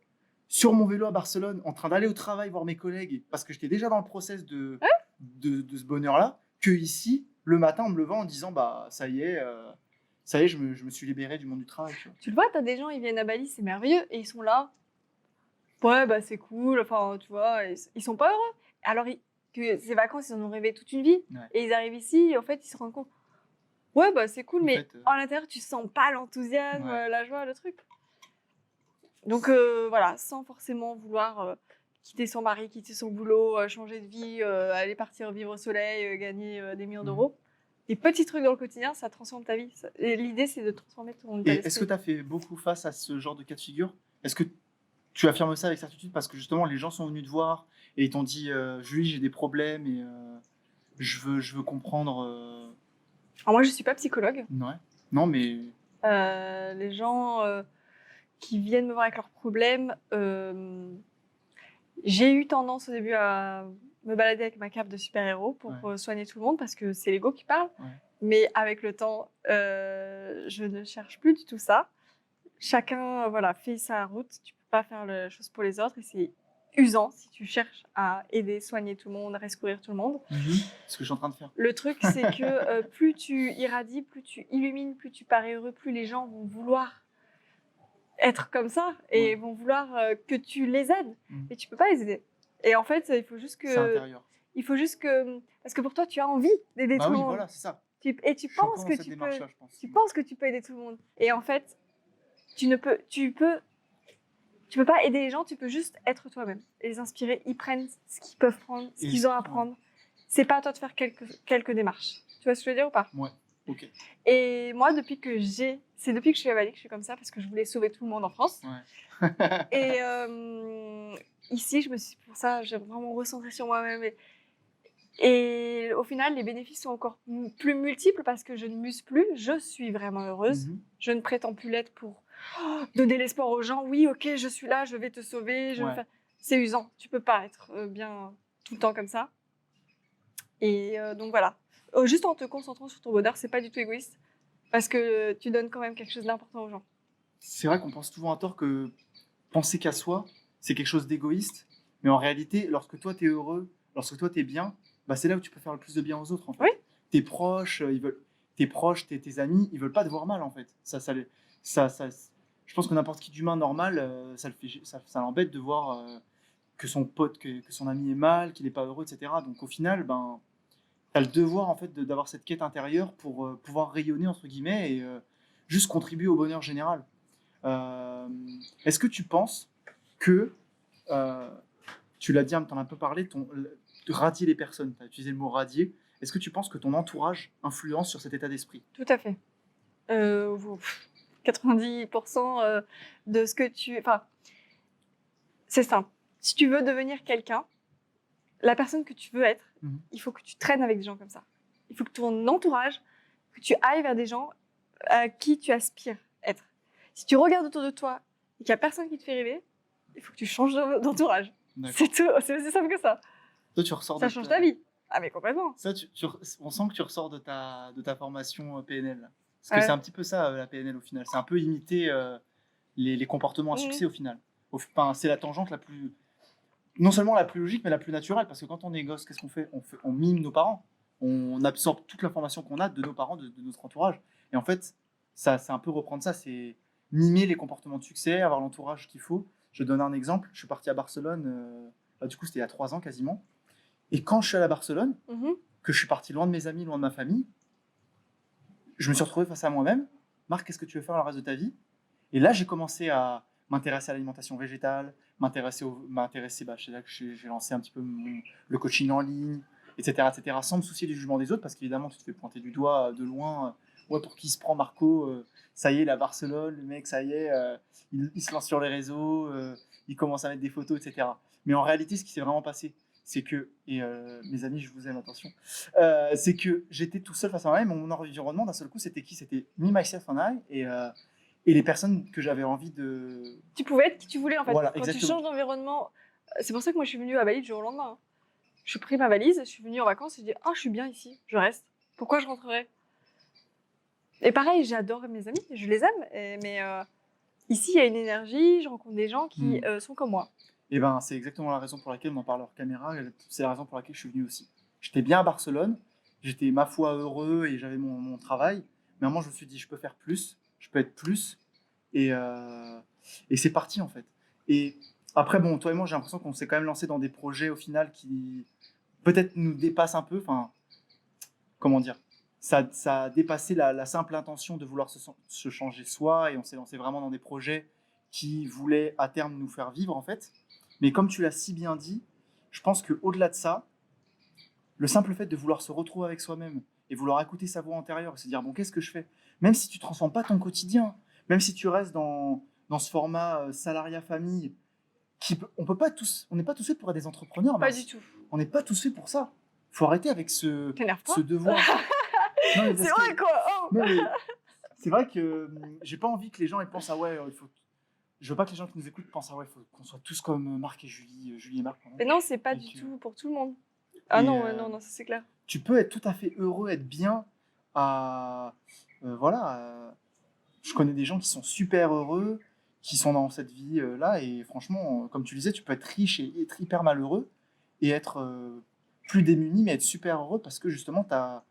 sur mon vélo à Barcelone, en train d'aller au travail voir mes collègues, parce que j'étais déjà dans le process de ce bonheur-là, que ici, le matin, en me levant, en disant, bah, ça y est, je me suis libéré du monde du travail. Tu le vois, t'as des gens, ils viennent à Bali, c'est merveilleux, et ils sont là. Ouais, bah c'est cool, enfin, tu vois, ils sont pas heureux. Alors, que ces vacances, ils en ont rêvé toute une vie, et ils arrivent ici, et en fait, ils se rendent compte. Ouais, bah c'est cool, mais en l'intérieur, tu sens pas l'enthousiasme, la joie, le truc. Donc voilà, sans forcément vouloir quitter son mari, quitter son boulot, changer de vie, aller partir vivre au soleil, gagner des millions d'euros. Des petits trucs dans le quotidien, ça transforme ta vie. Et l'idée, c'est de transformer ton état d'esprit. Est-ce que tu as fait beaucoup face à ce genre de cas de figure? Est-ce que tu affirmes ça avec certitude parce que justement, les gens sont venus te voir et ils t'ont dit Julie, j'ai des problèmes et je veux comprendre. Alors moi, je ne suis pas psychologue. Ouais. Non, mais. Les gens qui viennent me voir avec leurs problèmes, j'ai eu tendance au début à me balader avec ma cape de super-héros pour soigner tout le monde parce que c'est l'ego qui parle. Ouais. Mais avec le temps, je ne cherche plus du tout ça. Chacun fait sa route. Tu ne peux pas faire la chose pour les autres et c'est usant si tu cherches à aider, soigner tout le monde, rescourir tout le monde. Ce que je suis en train de faire. Le truc, c'est que plus tu irradies, plus tu illumines, plus tu parais heureux, plus les gens vont vouloir être comme ça et vont vouloir que tu les aides. Mais tu peux pas les aider. Et en fait, il faut juste que... C'est intérieur. Il faut juste que... Parce que pour toi, tu as envie d'aider tout le monde. Voilà, c'est ça. Et tu penses que tu peux aider tout le monde. Et en fait, tu peux pas aider les gens, tu peux juste être toi-même. Et les inspirer, ils prennent ce qu'ils peuvent prendre, ce qu'ils ont à prendre. C'est pas à toi de faire quelques démarches. Tu vois ce que je veux dire ou pas? Ouais. Ok. Et moi, c'est depuis que je suis à Bali que je suis comme ça, parce que je voulais sauver tout le monde en France. Ouais. Et ici, pour ça, j'ai vraiment recentré sur moi-même. Et au final, les bénéfices sont encore plus multiples parce que je ne muse plus, je suis vraiment heureuse. Mhm. Je ne prétends plus l'être pour donner l'espoir aux gens. Oui, ok, je suis là, je vais te sauver. Ouais. C'est usant, tu peux pas être bien tout le temps comme ça. Et donc voilà. Juste en te concentrant sur ton bonheur, c'est pas du tout égoïste parce que tu donnes quand même quelque chose d'important aux gens. C'est vrai qu'on pense souvent à tort que penser qu'à soi, c'est quelque chose d'égoïste. Mais en réalité, lorsque toi, tu es heureux, lorsque toi, tu es bien, bah, c'est là où tu peux faire le plus de bien aux autres. En fait. Oui. Tes proches, tes amis, ils veulent pas te voir mal. En fait. Je pense que n'importe qui d'humain normal, ça l'embête de voir que son pote, que son ami est mal, qu'il n'est pas heureux, etc. Donc au final, ben, tu as le devoir en fait, d'avoir cette quête intérieure pour pouvoir rayonner, entre guillemets, et juste contribuer au bonheur général. Euh, Est-ce que tu penses que, euh, tu l'as dit, tu en as un peu parlé, de radier les personnes, tu as utilisé le mot radier, est-ce que tu penses que ton entourage influence sur cet état d'esprit? Tout à fait. 90% de ce que tu... Enfin, c'est simple. Si tu veux devenir quelqu'un, la personne que tu veux être, il faut que tu traînes avec des gens comme ça. Il faut que ton entourage, que tu ailles vers des gens à qui tu aspires être. Si tu regardes autour de toi et qu'il n'y a personne qui te fait rêver, il faut que tu changes d'entourage. C'est tout, c'est aussi simple que ça. Toi, tu ressors Ça change ta vie. Ah mais complètement. Ça, on sent que tu ressors de ta formation PNL. Là. Parce que c'est un petit peu ça, la PNL, au final. C'est un peu imiter les comportements à succès, au final. Enfin, c'est la tangente la plus... Non seulement la plus logique, mais la plus naturelle. Parce que quand on est gosse, qu'est-ce qu'on fait, on mime nos parents. On absorbe toute l'information qu'on a de nos parents, de notre entourage. Et en fait, ça, c'est un peu reprendre ça. C'est mimer les comportements de succès, avoir l'entourage qu'il faut. Je donne un exemple. Je suis parti à Barcelone, du coup, c'était il y a 3 ans quasiment. Et quand je suis allé à Barcelone, que je suis parti loin de mes amis, loin de ma famille, je me suis retrouvé face à moi-même. Marc, qu'est-ce que tu veux faire le reste de ta vie? Et là, j'ai commencé à m'intéresser à l'alimentation végétale, c'est là que j'ai lancé un petit peu le coaching en ligne, etc., sans me soucier du jugement des autres, parce qu'évidemment, tu te fais pointer du doigt de loin. Ouais, pour qui se prend Marco? Ça y est, la Barcelone, le mec, ça y est, il se lance sur les réseaux, il commence à mettre des photos, etc. Mais en réalité, ce qui s'est vraiment passé, c'est que, et mes amis, je vous aime, attention, c'est que j'étais tout seul face à moi-même, mon environnement, d'un seul coup, c'était qui? C'était me, myself and I, et les personnes que j'avais envie de... Tu pouvais être qui tu voulais, en fait. Voilà, Quand exactement. tu changes d'environnement, c'est pour ça que moi, je suis venue à Bali du jour au lendemain. Je suis pris ma valise, je suis venue en vacances et je dis « Ah, je suis bien ici, je reste. Pourquoi je rentrerais ?» Et pareil, j'adore mes amis, je les aime, mais ici, il y a une énergie, je rencontre des gens qui sont comme moi. Et ben, c'est exactement la raison pour laquelle on en parle hors caméra, et c'est la raison pour laquelle je suis venu aussi. J'étais bien à Barcelone, j'étais ma foi heureux et j'avais mon travail, mais à un moment je me suis dit je peux faire plus, je peux être plus, et c'est parti en fait. Et après, bon, toi et moi, j'ai l'impression qu'on s'est quand même lancé dans des projets au final qui peut-être nous dépassent un peu, enfin, comment dire, ça a dépassé la simple intention de vouloir se changer soi, et on s'est lancé vraiment dans des projets qui voulaient à terme nous faire vivre en fait. Mais comme tu l'as si bien dit, je pense qu'au-delà de ça, le simple fait de vouloir se retrouver avec soi-même et vouloir écouter sa voix intérieure et se dire bon, qu'est-ce que je fais? Même si tu ne transformes pas ton quotidien, même si tu restes dans ce format salariat-famille, on n'est pas tous faits pour être des entrepreneurs. Pas du tout. On n'est pas tous faits pour ça. Il faut arrêter avec ce devoir. C'est vrai quoi. Non, c'est vrai que j'ai pas envie que les gens ils pensent ah ouais, je veux pas que les gens qui nous écoutent pensent ah ouais, il faut qu'on soit tous comme Marc et Julie, Julie et Marc. Mais non, c'est pas du tout pour tout le monde. Ah non, non, ça c'est clair. Tu peux être tout à fait heureux, être bien à voilà. Je connais des gens qui sont super heureux, qui sont dans cette vie là, et franchement, comme tu disais, tu peux être riche et être hyper malheureux et être plus démuni, mais être super heureux parce que justement t'as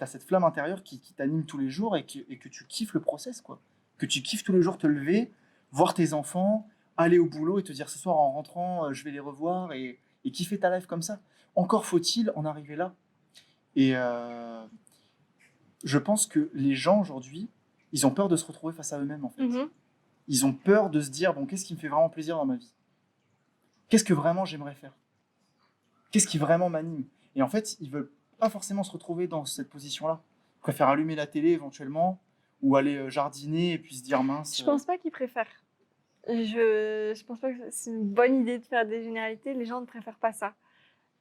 cette flamme intérieure qui t'anime tous les jours, et que tu kiffes le process, quoi. Que tu kiffes tous les jours te lever, voir tes enfants, aller au boulot et te dire ce soir en rentrant, je vais les revoir, et kiffer ta life comme ça. Encore faut-il en arriver là. Et je pense que les gens aujourd'hui, ils ont peur de se retrouver face à eux-mêmes en fait. Ils ont peur de se dire bon, qu'est-ce qui me fait vraiment plaisir dans ma vie? Qu'est-ce que vraiment j'aimerais faire? Qu'est-ce qui vraiment m'anime? Et en fait, ils veulent pas forcément se retrouver dans cette position-là. préfèrent allumer la télé éventuellement ou aller jardiner et puis se dire mince. Je pense pas qu'ils préfèrent. Je pense pas que c'est une bonne idée de faire des généralités. Les gens ne préfèrent pas ça.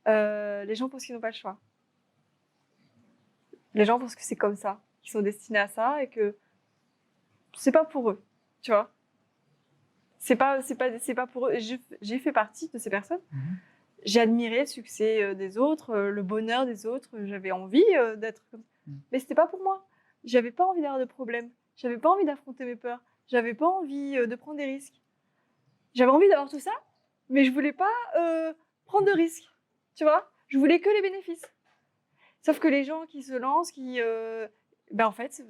Les gens pensent qu'ils n'ont pas le choix. Les gens pensent que c'est comme ça, qu'ils sont destinés à ça et que c'est pas pour eux, tu vois. C'est pas pour eux. J'ai fait partie de ces personnes. J'ai admiré le succès des autres, le bonheur des autres. J'avais envie d'être comme ça. Mais c'était pas pour moi. J'avais pas envie d'avoir de problèmes. J'avais pas envie d'affronter mes peurs. J'avais pas envie de prendre des risques. J'avais envie d'avoir tout ça, mais je voulais pas prendre de risques. Tu vois, je voulais que les bénéfices. Sauf que les gens qui se lancent, en fait,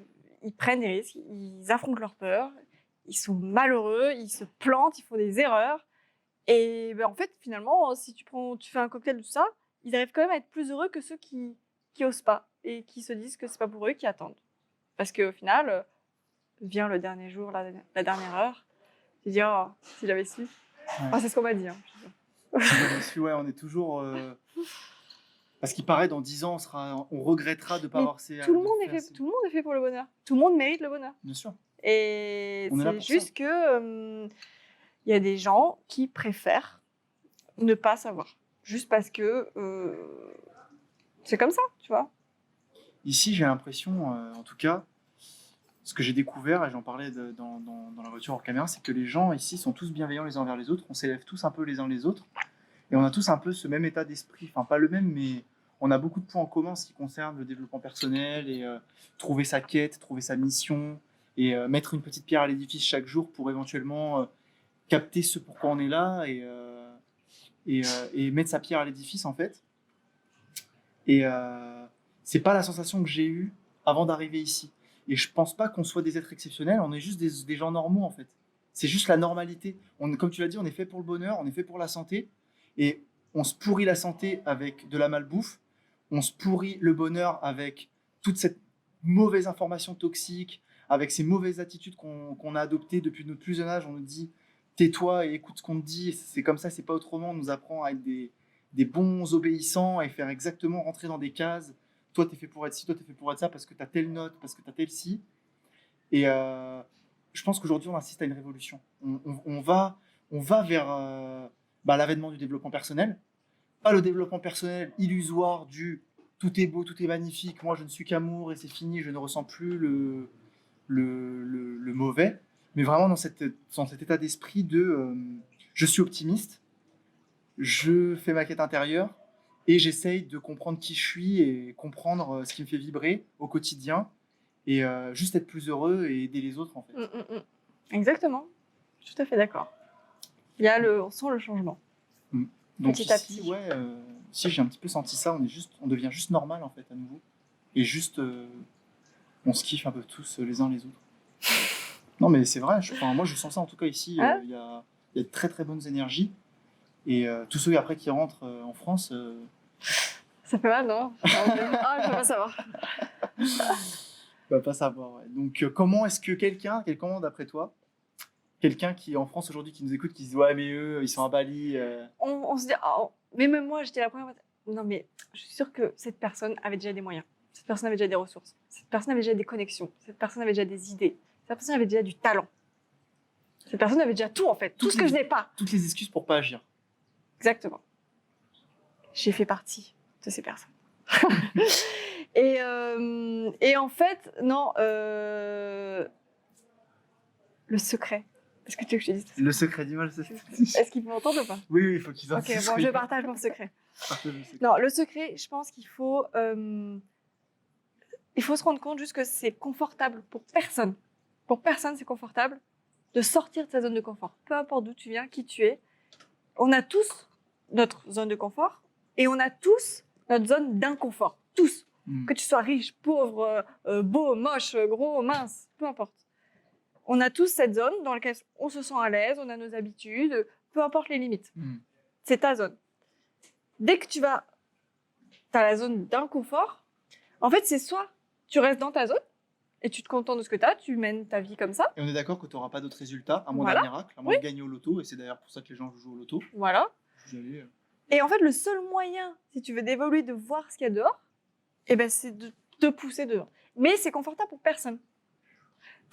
ils prennent des risques, ils affrontent leurs peurs, ils sont malheureux, ils se plantent, ils font des erreurs. Et en fait, finalement, si tu fais un cocktail de tout ça, ils arrivent quand même à être plus heureux que ceux qui osent pas et qui se disent que c'est pas pour eux, qui attendent. Parce qu'au final, vient le dernier jour, la dernière heure, tu dis, oh, si j'avais su. Ouais. Enfin, c'est ce qu'on m'a dit. Hein. Si j'avais su, ouais, on est toujours. Parce qu'il paraît, dans 10 ans, on regrettera de ne pas avoir ces. Tout le monde est fait pour le bonheur. Tout le monde mérite le bonheur. Bien sûr. Et c'est juste que y a des gens qui préfèrent ne pas savoir. Juste parce que c'est comme ça, tu vois. Ici, j'ai l'impression, en tout cas, ce que j'ai découvert, et j'en parlais dans la voiture hors caméra, c'est que les gens ici sont tous bienveillants les uns envers les autres. On s'élève tous un peu les uns les autres. Et on a tous un peu ce même état d'esprit. Enfin, pas le même, mais on a beaucoup de points en commun en ce qui concerne le développement personnel et trouver sa quête, trouver sa mission et mettre une petite pierre à l'édifice chaque jour pour éventuellement capter ce pourquoi on est là et mettre sa pierre à l'édifice, en fait. Et c'est pas la sensation que j'ai eue avant d'arriver ici. Et je pense pas qu'on soit des êtres exceptionnels, on est juste des gens normaux, en fait. C'est juste la normalité. Comme tu l'as dit, on est fait pour le bonheur, on est fait pour la santé. Et on se pourrit la santé avec de la malbouffe, on se pourrit le bonheur avec toute cette mauvaise information toxique, avec ces mauvaises attitudes qu'on a adoptées depuis notre plus jeune âge. On nous dit tais-toi et écoute ce qu'on te dit, c'est comme ça, c'est pas autrement. On nous apprend à être des bons obéissants et faire exactement rentrer dans des cases. Toi, t'es fait pour être ci, toi, t'es fait pour être ça parce que t'as telle note, parce que t'as telle ci. Et je pense qu'aujourd'hui, on assiste à une révolution. On va vers l'avènement du développement personnel. Pas le développement personnel illusoire du tout est beau, tout est magnifique, moi je ne suis qu'amour et c'est fini, je ne ressens plus le mauvais. Mais vraiment dans cet état d'esprit de je suis optimiste, je fais ma quête intérieure et j'essaye de comprendre qui je suis et comprendre ce qui me fait vibrer au quotidien et juste être plus heureux et aider les autres, en fait. Exactement, je suis tout à fait d'accord. On sent le changement. Donc petit à petit. Ouais, si j'ai un petit peu senti ça, on devient juste normal, en fait, à nouveau. Et juste, on se kiffe un peu tous les uns les autres. Non, mais c'est vrai, moi je sens ça en tout cas ici, il y a de très très bonnes énergies. Et tous ceux après qui rentrent en France. Ça fait mal, non? Ah, je peux pas savoir. Je peux pas savoir, ouais. Donc comment est-ce que quelqu'un d'après toi, quelqu'un qui est en France aujourd'hui, qui nous écoute, qui se dit ouais mais eux ils sont à Bali. On se dit, oh, mais même moi j'étais la première. Non mais je suis sûre que cette personne avait déjà des moyens. Cette personne avait déjà des ressources. Cette personne avait déjà des connexions. Cette personne avait déjà des idées. Cette personne avait déjà du talent. Cette personne avait déjà tout en fait. Tout ce que je n'ai pas. Toutes les excuses pour pas agir. Exactement. J'ai fait partie de ces personnes. et en fait, non. Le secret. Est-ce que tu veux que je te dise? Le secret, dis-moi le secret. Est-ce qu'ils m'entendent ou pas? Oui, il faut qu'ils entendent. Ok, bon, je partage mon secret. Non, le secret, je pense qu'il faut se rendre compte juste que c'est confortable pour personne. Pour personne, c'est confortable de sortir de sa zone de confort. Peu importe d'où tu viens, qui tu es. On a tous notre zone de confort et on a tous notre zone d'inconfort. Tous. Que tu sois riche, pauvre, beau, moche, gros, mince, peu importe. On a tous cette zone dans laquelle on se sent à l'aise, on a nos habitudes, peu importe les limites. C'est ta zone. Dès que tu as la zone d'inconfort, en fait, c'est soit tu restes dans ta zone et tu te contentes de ce que tu as, tu mènes ta vie comme ça. Et on est d'accord que tu n'auras pas d'autres résultats, à moins d'un miracle, à moins de gagner au loto, et c'est d'ailleurs pour ça que les gens jouent au loto. Voilà. Et en fait, le seul moyen, si tu veux d'évoluer, de voir ce qu'il y a dehors, c'est de te pousser dehors. Mais c'est confortable pour personne.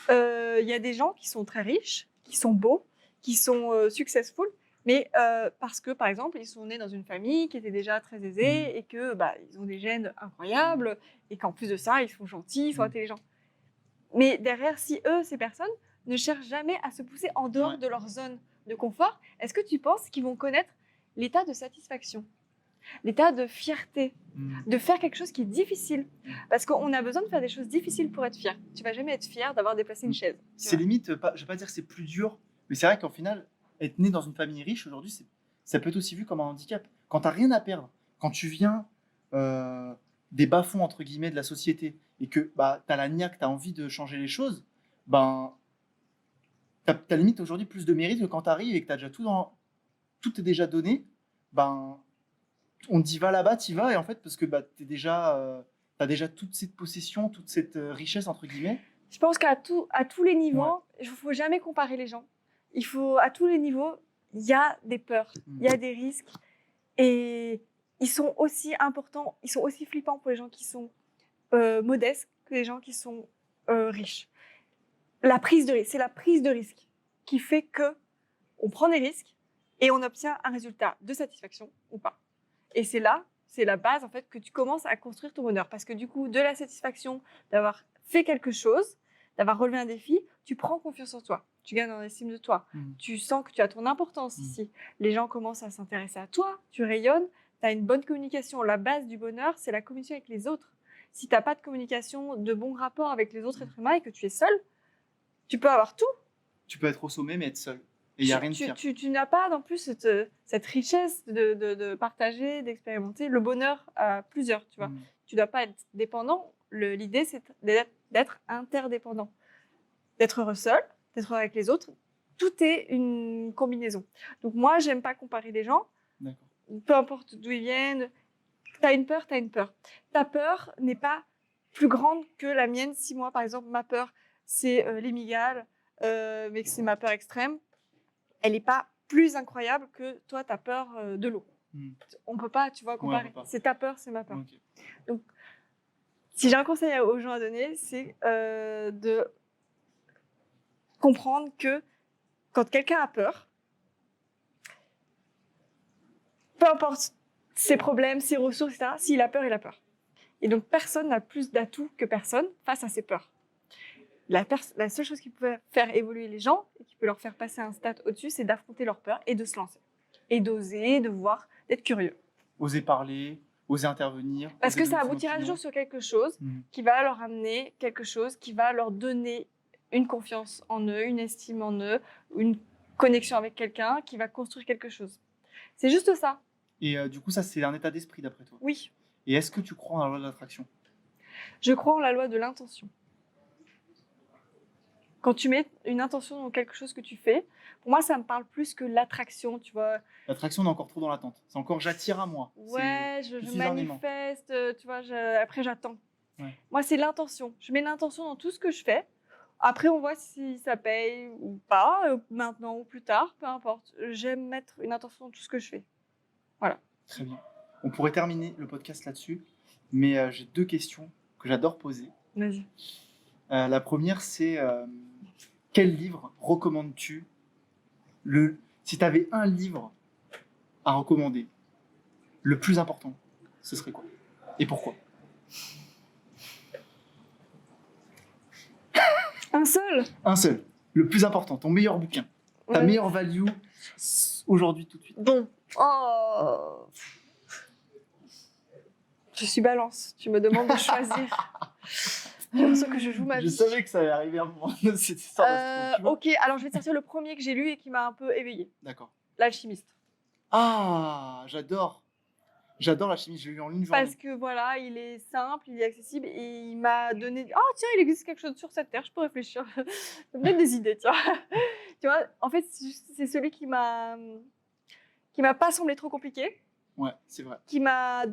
Il y a des gens qui sont très riches, qui sont beaux, qui sont successful, mais parce que, par exemple, ils sont nés dans une famille qui était déjà très aisée et que ils ont des gènes incroyables et qu'en plus de ça, ils sont gentils, ils sont intelligents. Mais derrière, si ces personnes ne cherchent jamais à se pousser en dehors de leur zone de confort, est-ce que tu penses qu'ils vont connaître l'état de satisfaction, l'état de fierté, de faire quelque chose qui est difficile? Parce qu'on a besoin de faire des choses difficiles pour être fier. Tu vas jamais être fier d'avoir déplacé une chaise. C'est limite, je vais pas dire que c'est plus dur, mais c'est vrai qu'en final, être né dans une famille riche aujourd'hui, ça peut être aussi vu comme un handicap. Quand tu n'as rien à perdre, quand tu viens des bas-fonds entre guillemets de la société et que tu as la niaque, tu as envie de changer les choses, tu as limite aujourd'hui plus de mérite que quand tu arrives et que tu as déjà tout est déjà donné. On te dit va là-bas, tu y vas, et en fait, parce que tu as déjà toute cette possession, toute cette richesse entre guillemets. Je pense à tous les niveaux, il ne faut jamais comparer les gens. À tous les niveaux, il y a des peurs, il y a des risques. Et ils sont aussi importants, ils sont aussi flippants pour les gens qui sont modestes que les gens qui sont riches. La prise de risque, c'est la prise de risque qui fait qu'on prend des risques et on obtient un résultat de satisfaction ou pas. Et c'est la base en fait que tu commences à construire ton bonheur. Parce que du coup, de la satisfaction d'avoir fait quelque chose, d'avoir relevé un défi, tu prends confiance en toi. Tu gagnes en estime de toi. Tu sens que tu as ton importance ici. Les gens commencent à s'intéresser à toi, tu rayonnes, tu as une bonne communication. La base du bonheur, c'est la communication avec les autres. Si tu n'as pas de communication, de bons rapports avec les autres êtres humains et que tu es seul, tu peux avoir tout. Tu peux être au sommet, mais être seul. Et il n'y a rien de pire. Tu n'as pas non plus cette richesse de partager, d'expérimenter le bonheur à plusieurs. Tu vois. Tu ne dois pas être dépendant. L'idée, c'est d'être interdépendant. D'être heureux seul, d'être heureux avec les autres. Tout est une combinaison. Donc moi, j'aime pas comparer les gens. D'accord. Peu importe d'où ils viennent. Tu as une peur, tu as une peur. Ta peur n'est pas plus grande que la mienne. Si moi, par exemple, ma peur, c'est les migales, mais que c'est ma peur extrême, elle n'est pas plus incroyable que toi, ta peur de l'eau. On ne peut pas, tu vois, comparer. C'est ta peur, c'est ma peur. Okay. Donc, si j'ai un conseil aux gens à donner, c'est de comprendre que quand quelqu'un a peur, peu importe ses problèmes, ses ressources, etc., s'il a peur, il a peur. Et donc, personne n'a plus d'atouts que personne face à ses peurs. La seule chose qui peut faire évoluer les gens et qui peut leur faire passer un stade au-dessus, c'est d'affronter leur peur et de se lancer. Et d'oser, de voir, d'être curieux. Oser parler, oser intervenir. Parce que ça aboutira toujours sur quelque chose qui va leur amener quelque chose, qui va leur donner une confiance en eux, une estime en eux, une connexion avec quelqu'un, qui va construire quelque chose. C'est juste ça. Et du coup, ça, c'est un état d'esprit d'après toi? Oui. Et est-ce que tu crois en la loi de l'attraction? Je crois en la loi de l'intention. Quand tu mets une intention dans quelque chose que tu fais, pour moi, ça me parle plus que l'attraction, tu vois. L'attraction, on est encore trop dans l'attente. C'est encore j'attire à moi. Ouais, je manifeste, tu vois, après j'attends. Ouais. Moi, c'est l'intention. Je mets l'intention dans tout ce que je fais. Après, on voit si ça paye ou pas, maintenant ou plus tard, peu importe. J'aime mettre une intention dans tout ce que je fais. Voilà. Très bien. On pourrait terminer le podcast là-dessus, mais j'ai 2 questions que j'adore poser. Vas-y. La première, c'est quel livre recommandes-tu? Si tu avais un livre à recommander, le plus important, ce serait quoi? Et pourquoi? Un seul? Un seul. Le plus important, ton meilleur bouquin. Ta meilleure value aujourd'hui, tout de suite. Bon. Oh. Je suis balance. Tu me demandes de choisir. J'ai l'impression que je joue ma vie. Je savais que ça allait arriver à un moment de cette histoire. Ok, alors je vais te sortir le premier que j'ai lu et qui m'a un peu éveillée. D'accord. L'Alchimiste. Ah, j'adore. J'adore L'Alchimiste, je l'ai lu en une journée. Parce que voilà, il est simple, il est accessible et il m'a donné... Oh tiens, il existe quelque chose sur cette terre, je peux réfléchir. Ça me donne des idées, tu vois. Tu vois, en fait, c'est celui qui m'a pas semblé trop compliqué. Ouais, c'est vrai. Qui m'a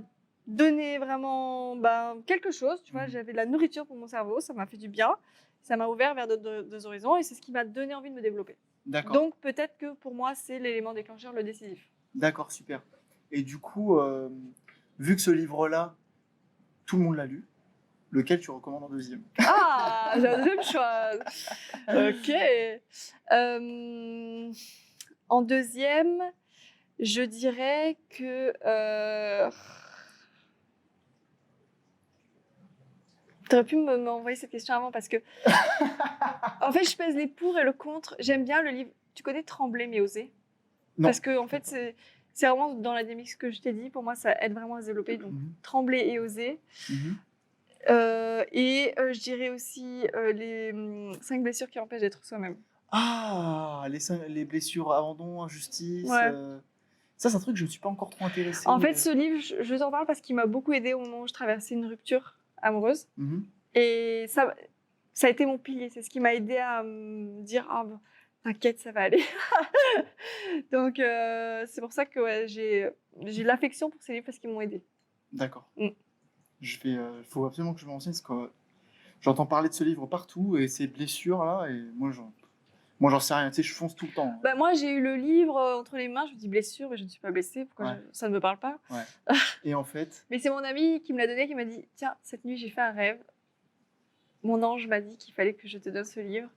donné vraiment quelque chose, tu vois, j'avais de la nourriture pour mon cerveau, ça m'a fait du bien, ça m'a ouvert vers d'autres horizons et c'est ce qui m'a donné envie de me développer. D'accord. Donc peut-être que pour moi, c'est l'élément déclencheur, le décisif. D'accord, super. Et du coup, vu que ce livre-là, tout le monde l'a lu, Lequel tu recommandes en deuxième? Ah, j'ai un deuxième choix. Ok. En deuxième, je dirais que... T'aurais pu m'envoyer cette question avant parce que, en fait, je pèse les pour et le contre. J'aime bien le livre. Tu connais Trembler mais oser? Non. Parce que, en fait, c'est vraiment dans la dynamique que je t'ai dit. Pour moi, ça aide vraiment à se développer. Donc, Trembler et oser. Je dirais aussi les 5 blessures qui empêchent d'être soi-même. Ah, les blessures, abandon, injustice. Ouais. Ça, c'est un truc que je ne me suis pas encore trop intéressée. En fait, ce livre, je t'en parle parce qu'il m'a beaucoup aidée au moment où je traversais une rupture amoureuse. Mhm. Et ça a été mon pilier. C'est ce qui m'a aidée à me dire « Ah, bon, t'inquiète, ça va aller. » Donc, c'est pour ça que ouais, j'ai de l'affection pour ces livres parce qu'ils m'ont aidée. D'accord. Mm. Faut absolument que je me renseigne parce que j'entends parler de ce livre partout et ces blessures là, et moi j'en sais rien, tu sais, je fonce tout le temps. Bah, moi, j'ai eu le livre entre les mains, je me dis blessure, mais je ne suis pas blessée, pourquoi Ouais. ça ne me parle pas? Ouais. Et en fait, Mais c'est mon ami qui me l'a donné, qui m'a dit tiens, cette nuit j'ai fait un rêve. Mon ange m'a dit qu'il fallait que je te donne ce livre.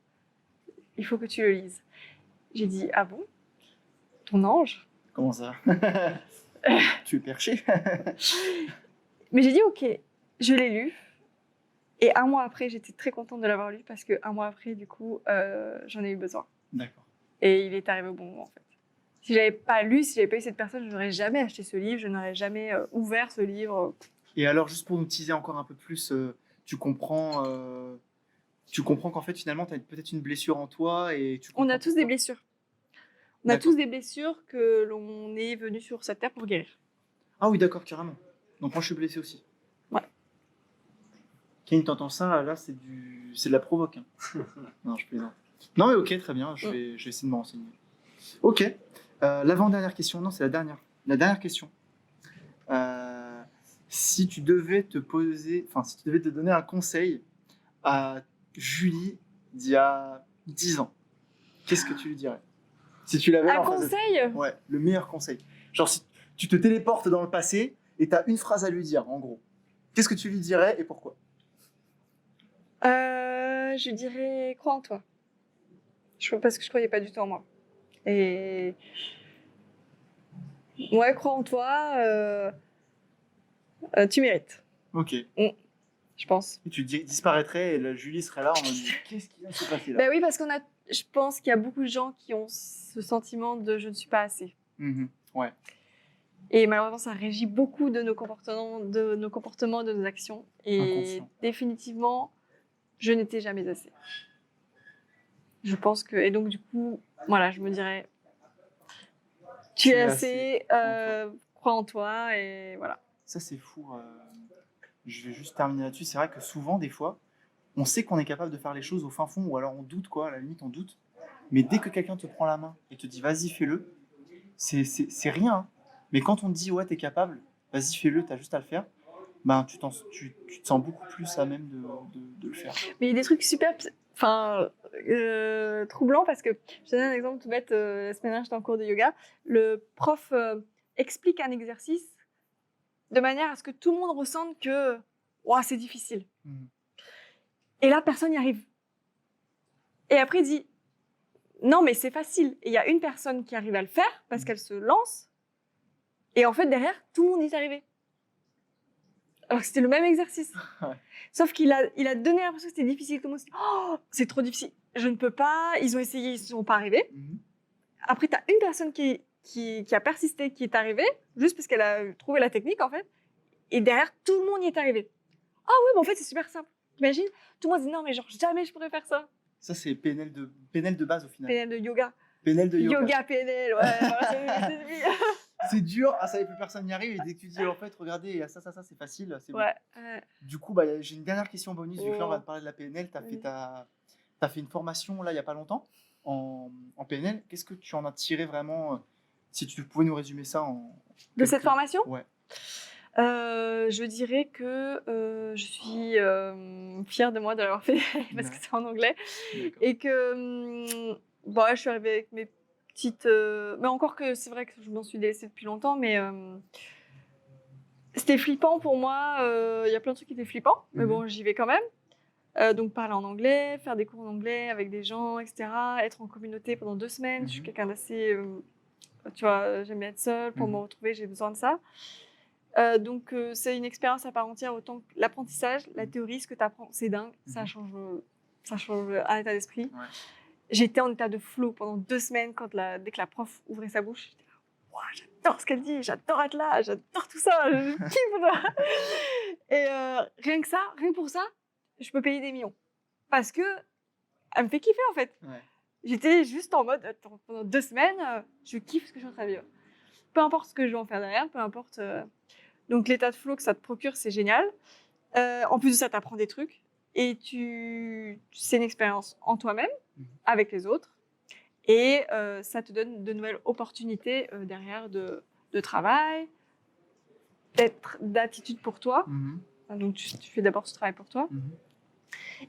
Il faut que tu le lises. J'ai dit ah bon? Ton ange? comment ça? Tu es perché? Mais j'ai dit ok, je l'ai lu. Et un mois après, j'étais très contente de l'avoir lu parce qu'un mois après, du coup, j'en ai eu besoin. D'accord. Et il est arrivé au bon moment en fait. Si j'avais pas lu, si j'avais pas eu cette personne, je n'aurais jamais acheté ce livre, je n'aurais jamais ouvert ce livre. Et alors, juste pour nous teaser encore un peu plus, tu comprends qu'en fait, finalement, tu as peut-être une blessure en toi et tu On a comprends tous des pourquoi. blessures. On a tous des blessures que l'on est venu sur cette terre pour guérir. Ah oui, d'accord, carrément. Donc moi, je suis blessé aussi. Ouais. Kane, t'entends ça, là, c'est de la provoque. Hein. Non, je plaisante. Non, mais ok, très bien, je vais essayer de me renseigner. Ok. L'avant-dernière question, non, c'est la dernière. La dernière question. Si tu devais te donner un conseil à Julie d'il y a 10 ans, qu'est-ce que tu lui dirais? Si tu l'avais Un en face de conseil? toi. Ouais, le meilleur conseil. Genre, si tu te téléportes dans le passé et tu as une phrase à lui dire, en gros, qu'est-ce que tu lui dirais et pourquoi? Je dirais crois en toi. Parce que je croyais pas du tout en moi. Et ouais, crois en toi. Tu mérites. Ok. Je pense. Et tu disparaîtrais et la Julie serait là en mode qu'est-ce qui vient de se passer là? Ben oui, parce je pense qu'il y a beaucoup de gens qui ont ce sentiment de je ne suis pas assez. Ouais. Et malheureusement, ça régit beaucoup de nos comportements, de nos actions. Et Inconscient. définitivement, je n'étais jamais assez. Je pense que... Et donc, du coup, voilà, je me dirais, tu es assez, crois en toi, et voilà. Ça, c'est fou. Je vais juste terminer là-dessus. C'est vrai que souvent, des fois, on sait qu'on est capable de faire les choses au fin fond, ou alors on doute, quoi, à la limite, on doute. Mais dès que quelqu'un te prend la main et te dit vas-y, fais-le, c'est rien. Hein. Mais quand on te dit ouais, t'es capable, vas-y, fais-le, t'as juste à le faire, ben, tu te sens beaucoup plus à même de le faire. Mais il y a des trucs super troublants parce que, je te donne un exemple tout bête, la semaine dernière, j'étais en cours de yoga, le prof explique un exercice de manière à ce que tout le monde ressente que wow, c'est difficile. Et là, personne n'y arrive. Et après, il dit non, mais c'est facile. Et il y a une personne qui arrive à le faire parce qu'elle se lance. Et en fait, derrière, tout le monde y est arrivé. Alors que c'était le même exercice. Ouais. Sauf qu'il a donné l'impression que c'était difficile. Tout le monde s'est dit oh, c'est trop difficile. Je ne peux pas. Ils ont essayé, ils ne sont pas arrivés. Après, tu as une personne qui a persisté, qui est arrivée, juste parce qu'elle a trouvé la technique, en fait. Et derrière, tout le monde y est arrivé. Ah oui, mais en fait, c'est super simple. T'imagines? Tout le monde dit non, mais genre, jamais je pourrais faire ça. Ça, c'est PNL de base au final. PNL de yoga. PNL de yoga. Yoga PNL, ouais. C'est dur, ça et plus personne n'y arrive. Et dès que tu dis en fait, regardez, ça, c'est facile. C'est ouais. Bon. Du coup, j'ai une dernière question bonus. Vu que là, on va te parler de la PNL. T'as fait une formation là il n'y a pas longtemps en PNL. Qu'est-ce que tu en as tiré vraiment? Si tu pouvais nous résumer ça en. De cette formation? Ouais. Je dirais que je suis fière de moi de l'avoir fait parce que c'est en anglais. D'accord. Et que je suis arrivée avec mes petites... mais encore que c'est vrai que je m'en suis délaissée depuis longtemps, mais C'était flippant pour moi. Il y a plein de trucs qui étaient flippants, mais bon, j'y vais quand même. Donc parler en anglais, faire des cours en anglais avec des gens, etc. Être en communauté pendant 2 semaines. Je suis quelqu'un d'assez, tu vois, j'aime bien être seule. Pour me retrouver, j'ai besoin de ça. Donc c'est une expérience à part entière, autant que l'apprentissage, la théorie, ce que tu apprends, c'est dingue. Ça change un état d'esprit. Ouais. J'étais en état de flow pendant 2 semaines dès que la prof ouvrait sa bouche. J'étais là, wow, j'adore ce qu'elle dit, j'adore être là, j'adore tout ça, je kiffe ça. Et rien que pour ça, je peux payer des millions. Parce que elle me fait kiffer en fait. Ouais. J'étais juste en mode, attends, pendant 2 semaines, je kiffe ce que je suis en train de vivre. Peu importe ce que je vais en faire derrière, peu importe. Donc l'état de flow que ça te procure, c'est génial. En plus de ça, tu apprends des trucs. Et c'est une expérience en toi-même, avec les autres. Et ça te donne de nouvelles opportunités derrière de travail, d'attitude pour toi. Donc tu fais d'abord ce travail pour toi.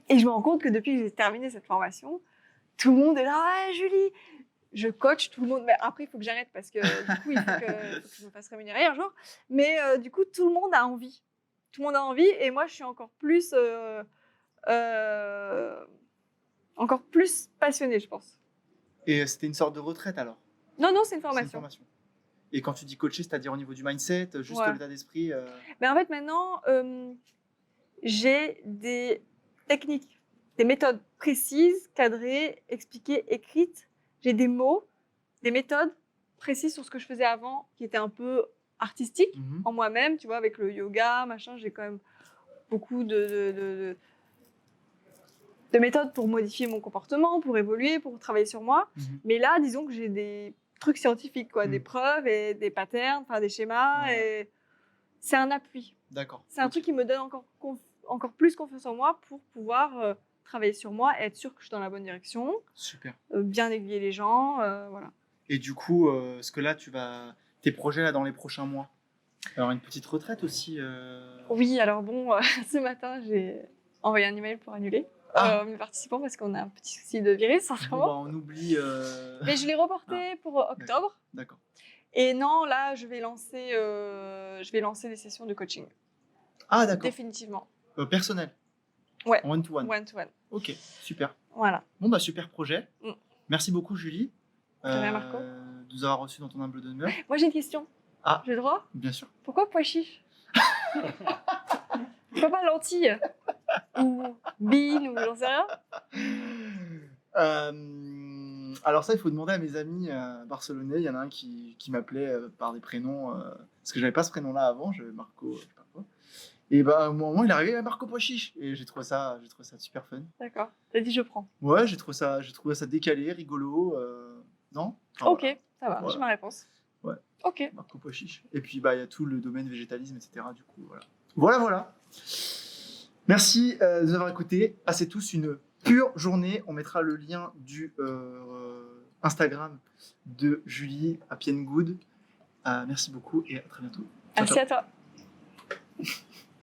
Et je me rends compte que depuis que j'ai terminé cette formation, tout le monde est là, ouais, Julie, je coach tout le monde. Mais après, il faut que j'arrête parce que du coup, il faut que je me fasse rémunérer un jour. Mais du coup, tout le monde a envie. Tout le monde a envie et moi, je suis encore plus passionnée, je pense. Et c'était une sorte de retraite alors? Non, c'est une C'est formation. une formation. Et quand tu dis coacher, c'est-à-dire au niveau du mindset, juste l'état d'esprit Mais en fait, maintenant, j'ai des techniques, des méthodes précises, cadrées, expliquées, écrites. J'ai des mots, des méthodes précises sur ce que je faisais avant, qui étaient un peu artistiques en moi-même, tu vois, avec le yoga, machin. J'ai quand même beaucoup de méthodes pour modifier mon comportement, pour évoluer, pour travailler sur moi. Mais là, disons que j'ai des trucs scientifiques, quoi, des preuves et des patterns, enfin des schémas. Et c'est un appui. D'accord. C'est un truc qui me donne encore plus confiance en moi pour pouvoir travailler sur moi et être sûr que je suis dans la bonne direction. Super. Bien aiguiller les gens, voilà. Et du coup, ce que là, tes projets là dans les prochains mois, alors une petite retraite aussi. Oui, alors bon, ce matin, j'ai envoyé un email pour annuler mes participants parce qu'on a un petit souci de virus en ce moment. Bon, on oublie. Mais je l'ai reporté pour octobre. D'accord. Et non, là, je vais lancer des sessions de coaching. Ah, d'accord. Définitivement. Personnel. Ouais. One-to-one. One-to-one. Ok, super. Voilà. Bon, bah super projet. Merci beaucoup, Julie. De rien, Marco. De nous avoir reçus dans ton humble demeure. Moi, j'ai une question. Ah. J'ai le droit? Bien sûr. Pourquoi pois chiche? Pourquoi pas lentilles? Ou bean, ou j'en sais rien? Alors ça, il faut demander à mes amis barcelonais. Il y en a un qui m'appelait par des prénoms, parce que j'avais pas ce prénom-là avant, j'avais Marco, je sais pas quoi. Et bah, au moment, il est arrivé, Marco Pois Chiche. Et j'ai trouvé ça super fun. D'accord. T'as dit je prends. Ouais, j'ai trouvé ça décalé, rigolo. Non? Enfin, ok, voilà. Ça va, j'ai ma réponse. Ouais. Ok. Marco Pois Chiche. Et puis, bah, il y a tout le domaine végétalisme, etc. Du coup, voilà. Merci de nous avoir écoutés. Passez tous une pure journée. On mettra le lien du Instagram de Julie à Piengood. Merci beaucoup et à très bientôt. Merci à toi.